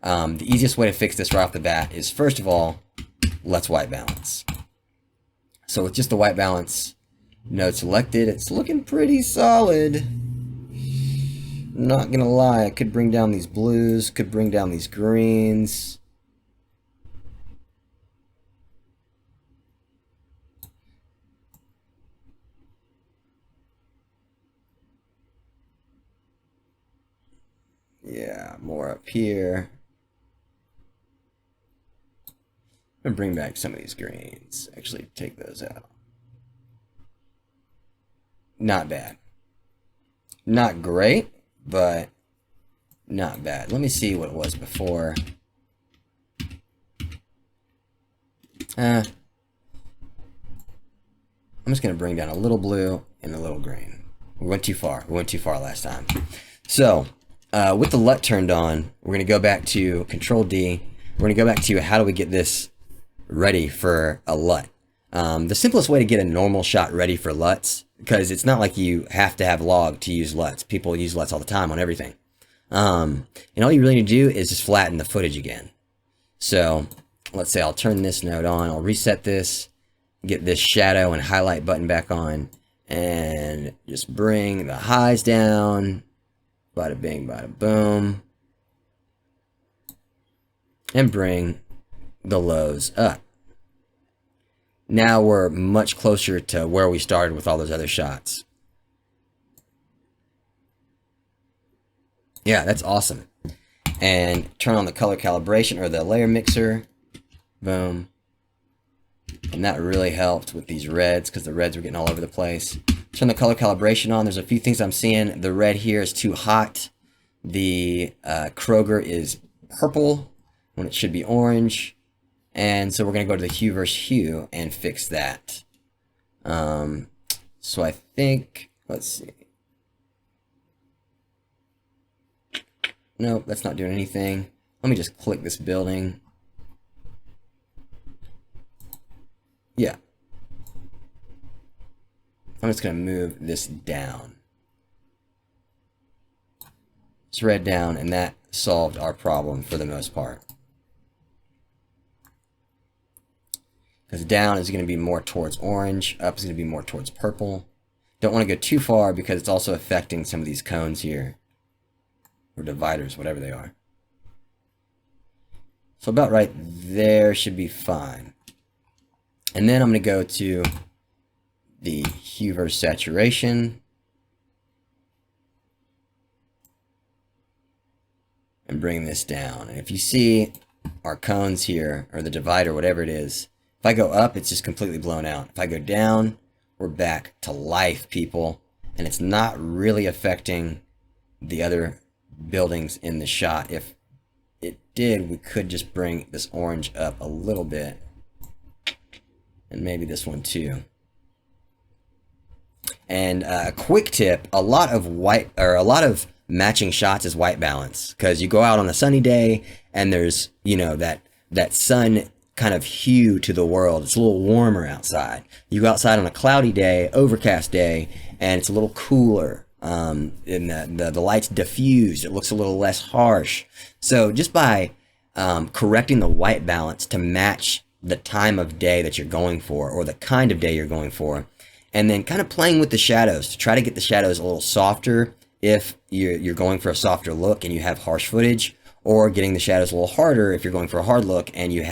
The easiest way to fix this right off the bat is, first of all, let's white balance. So with just the white balance node selected, it's looking pretty solid. Not gonna lie, I could bring down these blues, could bring down these greens. Yeah, more up here. I'm gonna bring back some of these greens. Actually, take those out. Not bad. Not great, but not bad. Let me see what it was before. I'm just gonna bring down a little blue and a little green. We went too far. We went too far last time. So, with the LUT turned on, we're gonna go back to Control D. We're gonna go back to how do we get this ready for a LUT. The simplest way to get a normal shot ready for LUTs, because it's not like you have to have log to use LUTs. People use LUTs all the time on everything. And all you really need to do is just flatten the footage again. So let's say I'll turn this node on. I'll reset this, get this shadow and highlight button back on, and just bring the highs down. Bada bing, bada boom. And bring the lows up. now we're much closer to where we started with all those other shots. Yeah, that's awesome. And turn on the color calibration or the layer mixer. Boom. And that really helped with these reds because the reds were getting all over the place. Turn the color calibration on. There's a few things I'm seeing. The red here is too hot. The Kroger is purple when it should be orange. And so we're going to go to the hue versus hue and fix that. So I think, let's see. Nope, that's not doing anything. Let me just click this building. Yeah. I'm just going to move this down. It's red down, and that solved our problem for the most part. Because down is going to be more towards orange, up is going to be more towards purple. Don't want to go too far because it's also affecting some of these cones here. Or dividers, whatever they are. So about right there should be fine. And then I'm going to go to the hue versus saturation. And bring this down. And if you see our cones here, or the divider, whatever it is, if I go up, it's just completely blown out. If I go down, we're back to life, people. And it's not really affecting the other buildings in the shot. If it did, we could just bring this orange up a little bit. And maybe this one too. And a quick tip, a lot of matching shots is white balance, because you go out on a sunny day and there's, you know, that sun kind of hue to the world. It's a little warmer outside. You go outside on a cloudy day, overcast day, and it's a little cooler. And the light's diffused. It looks a little less harsh. So just by correcting the white balance to match the time of day that you're going for, or the kind of day you're going for, and then kind of playing with the shadows to try to get the shadows a little softer if you're going for a softer look and you have harsh footage, or getting the shadows a little harder if you're going for a hard look and you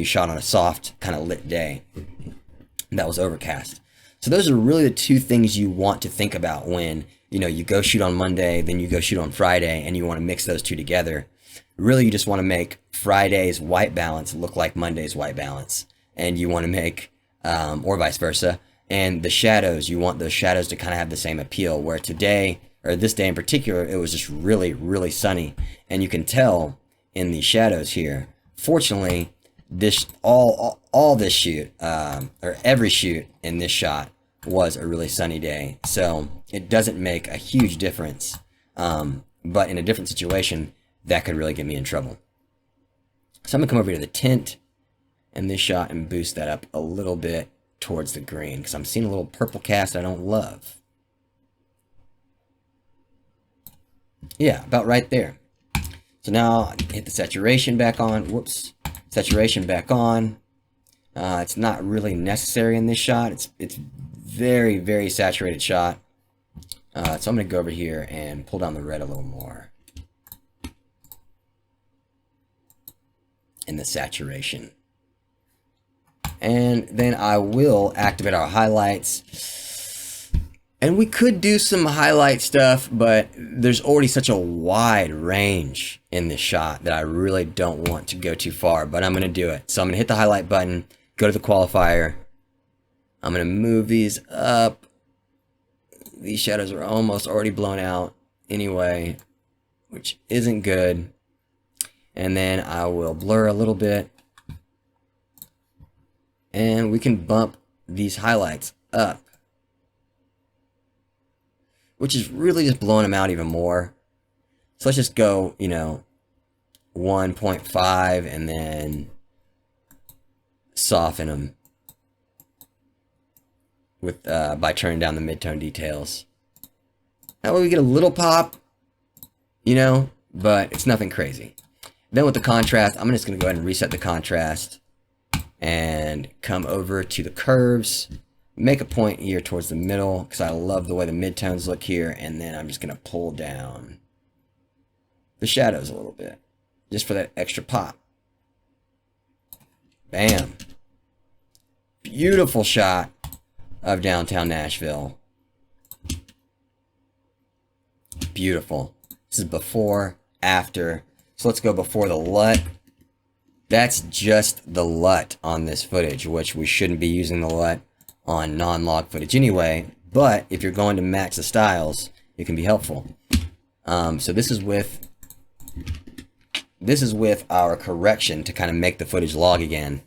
shot on a soft kind of lit day that was overcast. So those are really the two things you want to think about when, you know, you go shoot on Monday, then you go shoot on Friday, and you want to mix those two together. Really, you just want to make Friday's white balance look like Monday's white balance, and you want to make, or vice versa. And the shadows, you want those shadows to kind of have the same appeal, where today, or this day in particular, it was just really, really sunny. And you can tell in the shadows here. Fortunately, this all this shoot, or every shoot in this shot was a really sunny day. So it doesn't make a huge difference. But in a different situation, that could really get me in trouble. So I'm gonna come over to the tint in this shot and boost that up a little bit towards the green, because I'm seeing a little purple cast I don't love. Yeah, about right there. So now hit the saturation back on. Whoops, saturation back on. It's not really necessary in this shot. It's very, very saturated shot. So I'm gonna go over here and pull down the red a little more in the saturation. And then I will activate our highlights. And we could do some highlight stuff, but there's already such a wide range in this shot that I really don't want to go too far, but I'm going to do it. So I'm going to hit the highlight button, go to the qualifier. I'm going to move these up. These shadows are almost already blown out anyway, which isn't good. And then I will blur a little bit. And we can bump these highlights up, which is really just blowing them out even more. So let's just go, you know, 1.5 and then soften them with by turning down the midtone details. That way we get a little pop, you know, but it's nothing crazy. Then with the contrast, I'm just going to go ahead and reset the contrast and come over to the curves. Make a point here towards the middle, because I love the way the midtones look here, and then I'm just going to pull down the shadows a little bit, just for that extra pop. Bam. Beautiful shot of downtown Nashville. Beautiful. This is before, after. So let's go before the LUT. That's just the LUT on this footage, which we shouldn't be using the LUT on non-log footage anyway. But if you're going to match the styles, it can be helpful. So this is with our correction to kind of make the footage log again.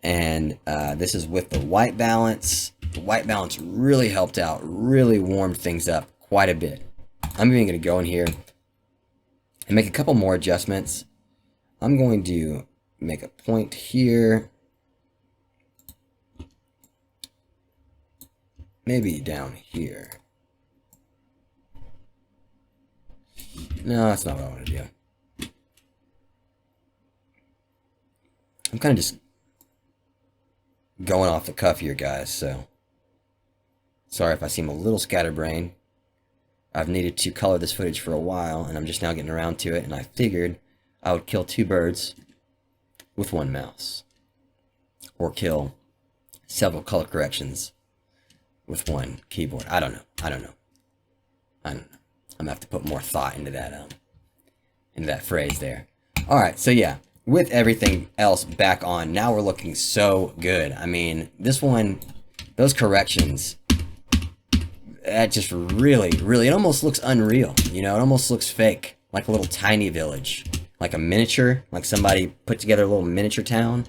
And this is with the white balance. The white balance really helped out, really warmed things up quite a bit. I'm even going to go in here and make a couple more adjustments. I'm going to make a point here. Maybe down here. No, that's not what I want to do. I'm kind of just going off the cuff here, guys, so sorry if I seem a little scatterbrained. I've needed to color this footage for a while, and I'm just now getting around to it, and I figured I would kill two birds with one mouse. Or kill several color corrections with one keyboard. I don't know. I'm gonna have to put more thought into that phrase there. Alright, so yeah, with everything else back on, now we're looking so good. I mean, this one, those corrections, that just really, it almost looks unreal. You know, it almost looks fake, like a little tiny village, like a miniature, like somebody put together a little miniature town.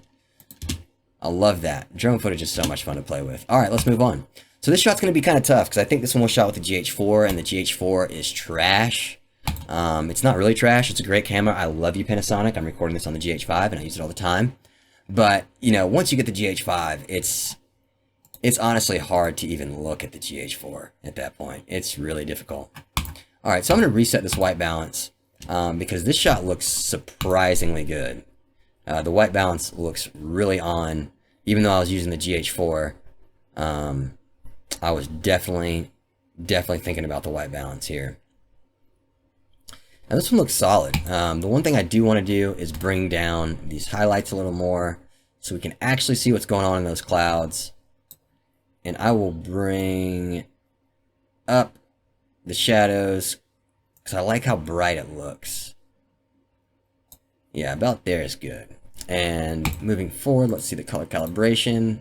I love that. Drone footage is so much fun to play with. Alright, let's move on. So this shot's going to be kind of tough, because I think this one was shot with the GH4, and the GH4 is trash. It's not really trash. It's a great camera. I love you, Panasonic. I'm recording this on the GH5, and I use it all the time. But, you know, once you get the GH5, it's honestly hard to even look at the GH4 at that point. It's really difficult. Alright, so I'm going to reset this white balance, because this shot looks surprisingly good. The white balance looks really on. Even though I was using the GH4, I was definitely thinking about the white balance here. Now this one looks solid. The one thing I do want to do is bring down these highlights a little more so we can actually see what's going on in those clouds. And I will bring up the shadows because I like how bright it looks. Yeah, about there is good. And moving forward, let's see the color calibration.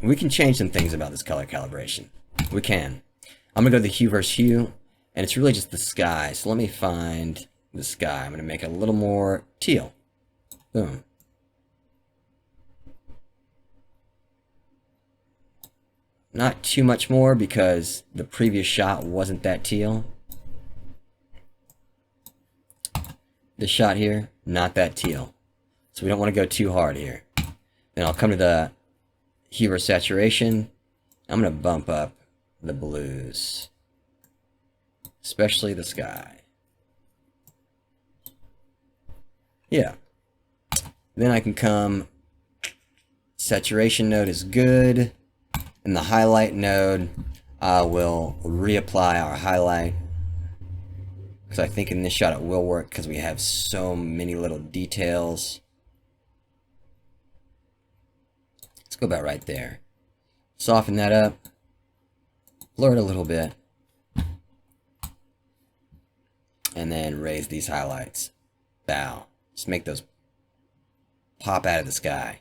We can change some things about this color calibration. We can. I'm going to go to the hue versus hue, and it's really just the sky. So let me find the sky. I'm going to make it a little more teal. Boom. Not too much more because the previous shot wasn't that teal. This shot here, not that teal. So we don't want to go too hard here. Then I'll come to the hue versus saturation. I'm going to bump up the blues, especially the sky. Yeah. Then I can come, saturation node is good. In the highlight node, I will reapply our highlight. Because I think in this shot it will work because we have so many little details. Let's go about right there. Soften that up. Blur it a little bit. And then raise these highlights. Bow. Just make those pop out of the sky.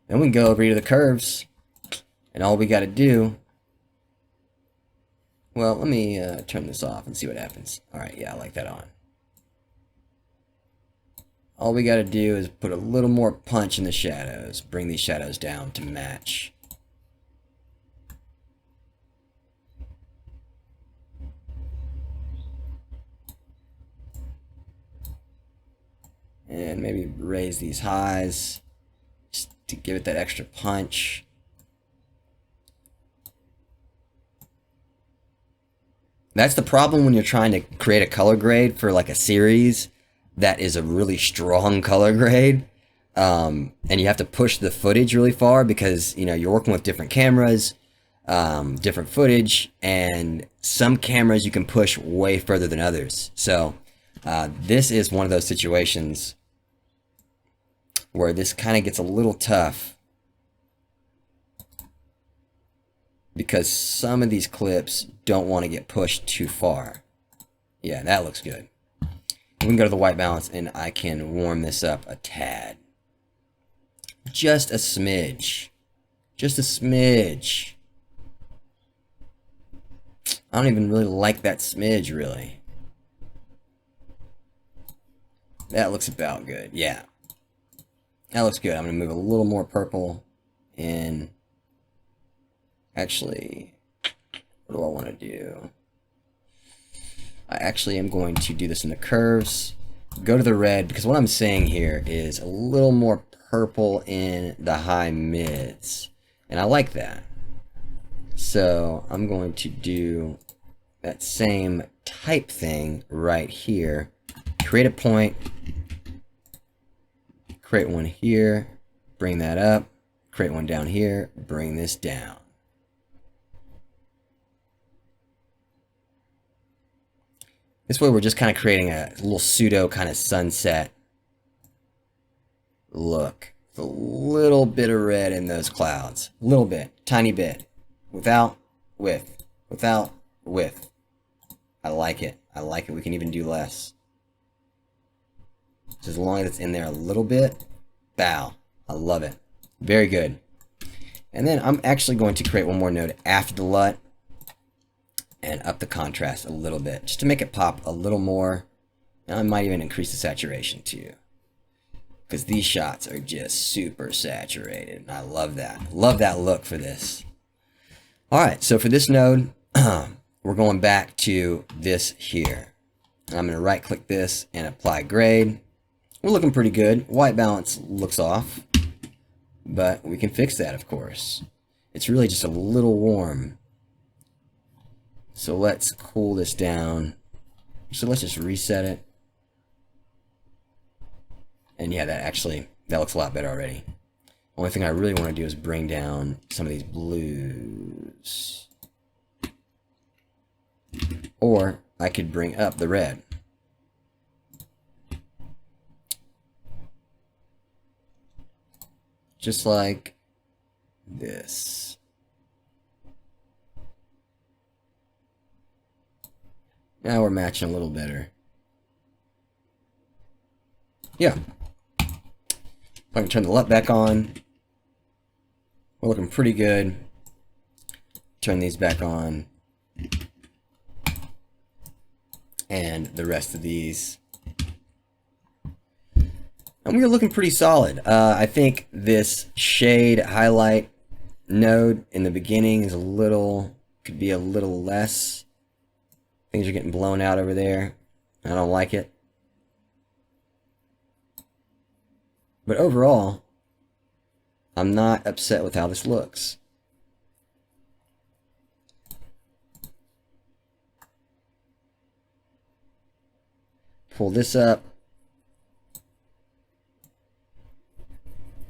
Then we can go over here to the curves. And all we got to do... Well, let me turn this off and see what happens. Alright, yeah, I like that on. All we got to do is put a little more punch in the shadows. Bring these shadows down to match. And maybe raise these highs just to give it that extra punch. That's the problem when you're trying to create a color grade for like a series that is a really strong color grade. And you have to push the footage really far because, you know, you're working with different cameras, different footage, and some cameras you can push way further than others. So This is one of those situations where this kind of gets a little tough because some of these clips don't want to get pushed too far. Yeah, that looks good. We can go to the white balance and I can warm this up a tad. Just a smidge. Just a smidge. I don't even really like that smidge, really. That looks about good. Yeah. That looks good. I'm going to move a little more purple in. Actually, what do I want to do? I actually am going to do this in the curves. Go to the red, because what I'm saying here is a little more purple in the high mids. And I like that. So I'm going to do that same type thing right here. Create a point. Create one here. Bring that up. Create one down here. Bring this down. This way we're just kind of creating a little pseudo kind of sunset look. A little bit of red in those clouds. A little bit. Tiny bit. Without, with. Without, with. I like it. I like it. We can even do less. Just as long as it's in there a little bit. Bow. I love it. Very good. And then I'm actually going to create one more node after the LUT and up the contrast a little bit just to make it pop a little more. And I might even increase the saturation too, because these shots are just super saturated and I love that. Love that look for this. Alright, so for this node we're going back to this here. And I'm going to right click this and apply grade. We're looking pretty good. White balance looks off, but we can fix that, of course. It's really just a little warm. So let's cool this down. So let's just reset it. And yeah, that looks a lot better already. Only thing I really want to do is bring down some of these blues. Or I could bring up the red. Just like this. Now we're matching a little better. Yeah. If I can turn the LUT back on. We're looking pretty good. Turn these back on. And the rest of these. And we're looking pretty solid. I think this shade highlight node in the beginning is could be a little less. Things are getting blown out over there. I don't like it. But overall, I'm not upset with how this looks. Pull this up.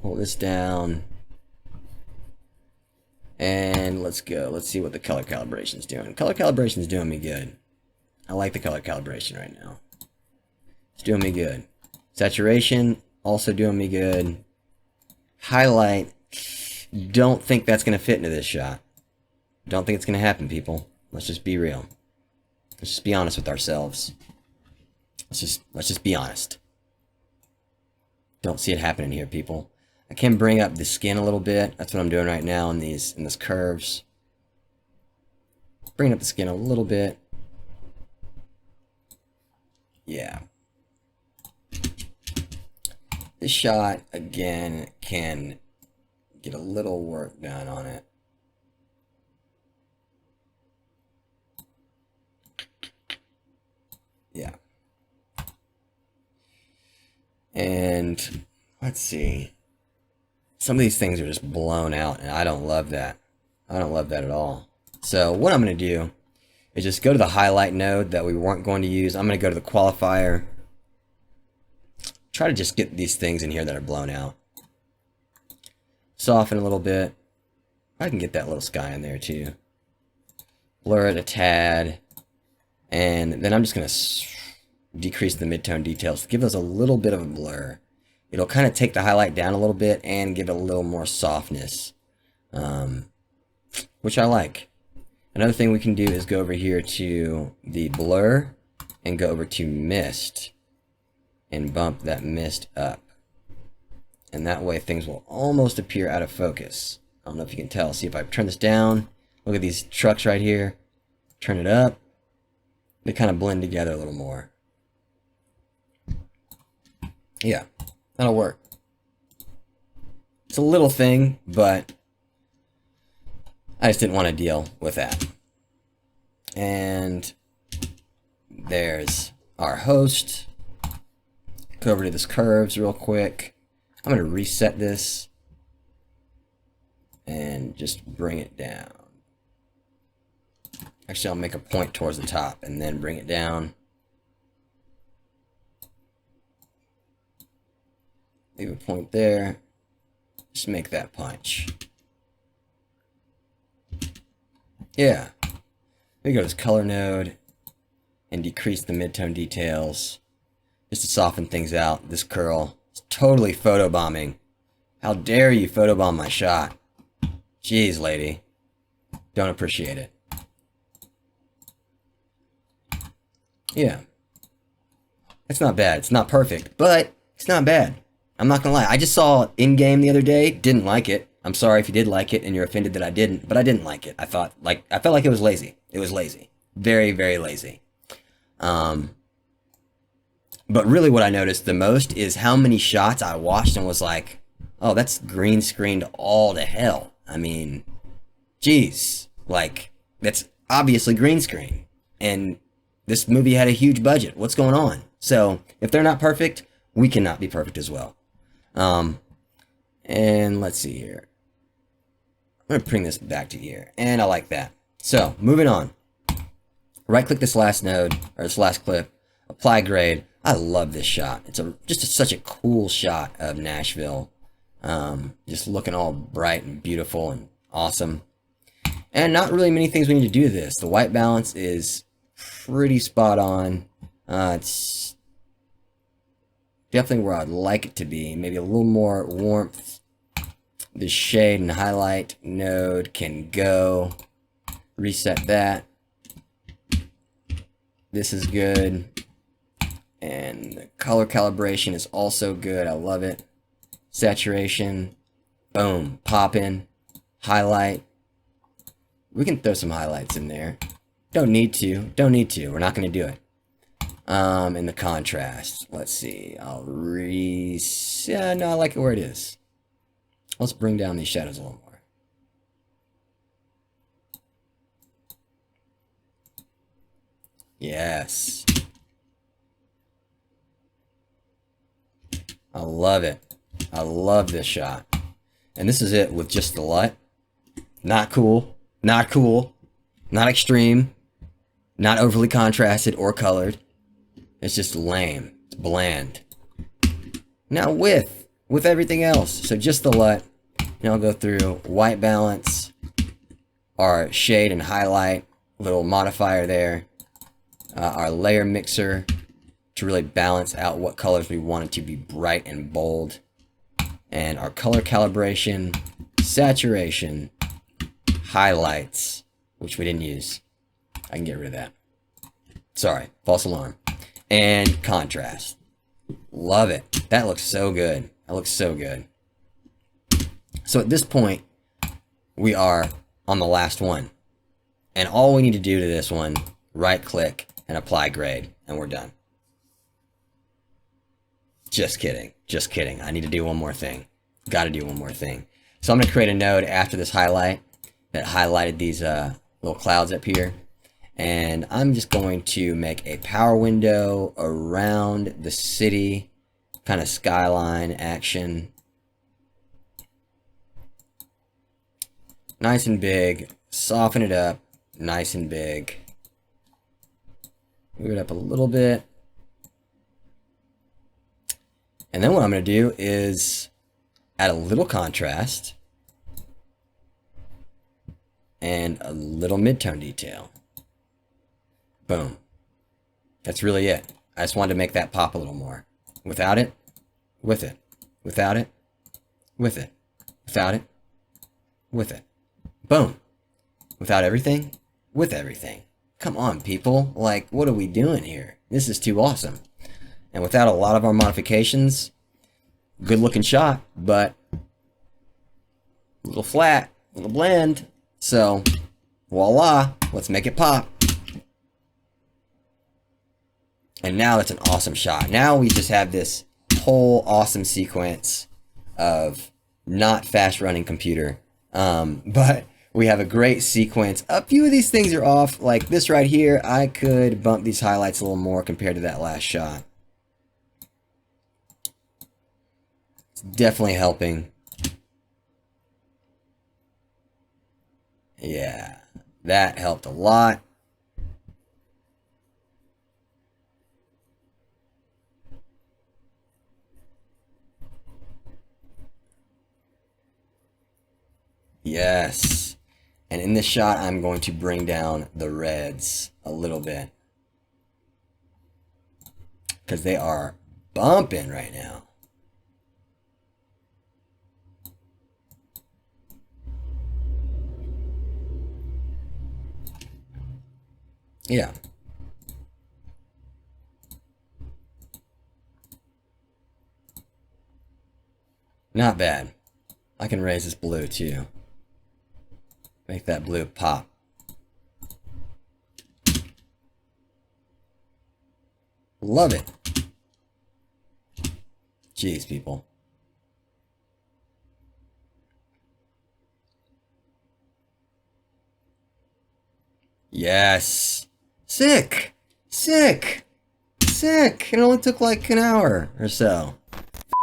Pull this down. And let's go. Let's see what the color calibration is doing. Color calibration is doing me good. I like the color calibration right now. It's doing me good. Saturation, also doing me good. Highlight, don't think that's going to fit into this shot. Don't think it's going to happen, people. Let's just be real. Let's just be honest with ourselves. Let's just be honest. Don't see it happening here, people. I can bring up the skin a little bit. That's what I'm doing right now in these curves. Bring up the skin a little bit. Yeah. This shot, again, can get a little work done on it. Yeah. And let's see. Some of these things are just blown out, and I don't love that. I don't love that at all. So what I'm going to do is just go to the highlight node that we weren't going to use. I'm going to go to the qualifier. Try to just get these things in here that are blown out. Soften a little bit. I can get that little sky in there too. Blur it a tad. And then I'm just going to decrease the midtone details, give those a little bit of a blur. It'll kind of take the highlight down a little bit and give it a little more softness, which I like. Another thing we can do is go over here to the blur and go over to mist and bump that mist up. And that way things will almost appear out of focus. I don't know if you can tell. See, if I turn this down, look at these trucks right here, turn it up, they kind of blend together a little more. Yeah, that'll work. It's a little thing, but I just didn't want to deal with that. And there's our host. Go over to this curves real quick. I'm going to reset this and just bring it down. Actually, I'll make a point towards the top and then bring it down. Leave a point there. Just make that punch. Yeah. We go to this color node and decrease the midtone details just to soften things out. This curl is totally photobombing. How dare you photobomb my shot? Jeez, lady. Don't appreciate it. Yeah. It's not bad. It's not perfect, but it's not bad. I'm not gonna lie. I just saw in-game the other day. Didn't like it. I'm sorry if you did like it and you're offended that I didn't, but I didn't like it. I felt like it was lazy. It was lazy. Very, very lazy. But really what I noticed the most is how many shots I watched and was like, oh, that's green screened all to hell. I mean, geez, like, that's obviously green screen. And this movie had a huge budget. What's going on? So if they're not perfect, we cannot be perfect as well. And let's see here. I'm going to bring this back to here. And I like that. So moving on. Right click this last node, or this last clip. Apply grade. I love this shot. It's such a cool shot of Nashville. Just looking all bright and beautiful and awesome. And not really many things we need to do to this. The white balance is pretty spot on. It's definitely where I'd like it to be. Maybe a little more warmth. The shade and highlight node can go. Reset that. This is good. And the color calibration is also good. I love it. Saturation. Boom. Pop in. Highlight. We can throw some highlights in there. Don't need to. Don't need to. We're not going to do it. And the contrast. Let's see. I'll reset. No, I like it where it is. Let's bring down these shadows a little more. Yes. I love it. I love this shot. And this is it with just the LUT. Not cool. Not cool. Not extreme. Not overly contrasted or colored. It's just lame. It's bland. Now with everything else. So just the LUT. And I'll go through white balance. Our shade and highlight. Little modifier there. Our layer mixer. To really balance out what colors we want it to be bright and bold. And our color calibration, saturation, highlights, which we didn't use. I can get rid of that. Sorry, false alarm. And contrast. Love it. That looks so good. That looks so good. So at this point, we are on the last one. And all we need to do to this one, right click and apply grade, and we're done. Just kidding. Just kidding. I need to do one more thing. Got to do one more thing. So I'm going to create a node after this highlight that highlighted these little clouds up here. And I'm just going to make a power window around the city, kind of skyline action. Nice and big. Soften it up. Nice and big. Move it up a little bit. And then what I'm going to do is add a little contrast and a little midtone detail. Boom. That's really it. I just wanted to make that pop a little more. Without it, with it. Without it, with it. Without it, with it. Boom. Without everything, with everything. Come on, people. Like, what are we doing here? This is too awesome. And without a lot of our modifications, good looking shot, but a little flat, a little bland. So, voila, let's make it pop. And now that's an awesome shot. Now we just have this whole awesome sequence of not fast running computer, but we have a great sequence. A few of these things are off, like this right here. I could bump these highlights a little more compared to that last shot. It's definitely helping. Yeah, that helped a lot. Yes. And in this shot, I'm going to bring down the reds a little bit, because they are bumping right now. Yeah. Not bad. I can raise this blue too. Make that blue pop. Love it. Jeez, people. Yes. Sick. Sick. Sick. It only took like an hour or so.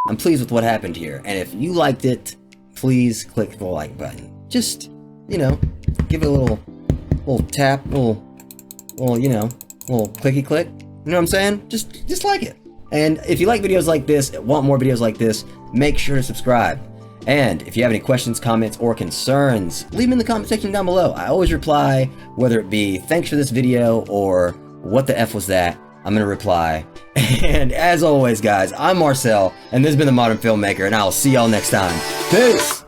I'm pleased with what happened here. And if you liked it, please click the like button. Just, you know, give it a little tap, little, you know, little clicky click. You know what I'm saying? Just like it. And if you like videos like this, want more videos like this, make sure to subscribe. And if you have any questions, comments, or concerns, leave them in the comment section down below. I always reply, whether it be thanks for this video or what the F was that, I'm gonna reply. And as always, guys, I'm Marcel, and this has been the Modern Filmmaker, and I'll see y'all next time. Peace!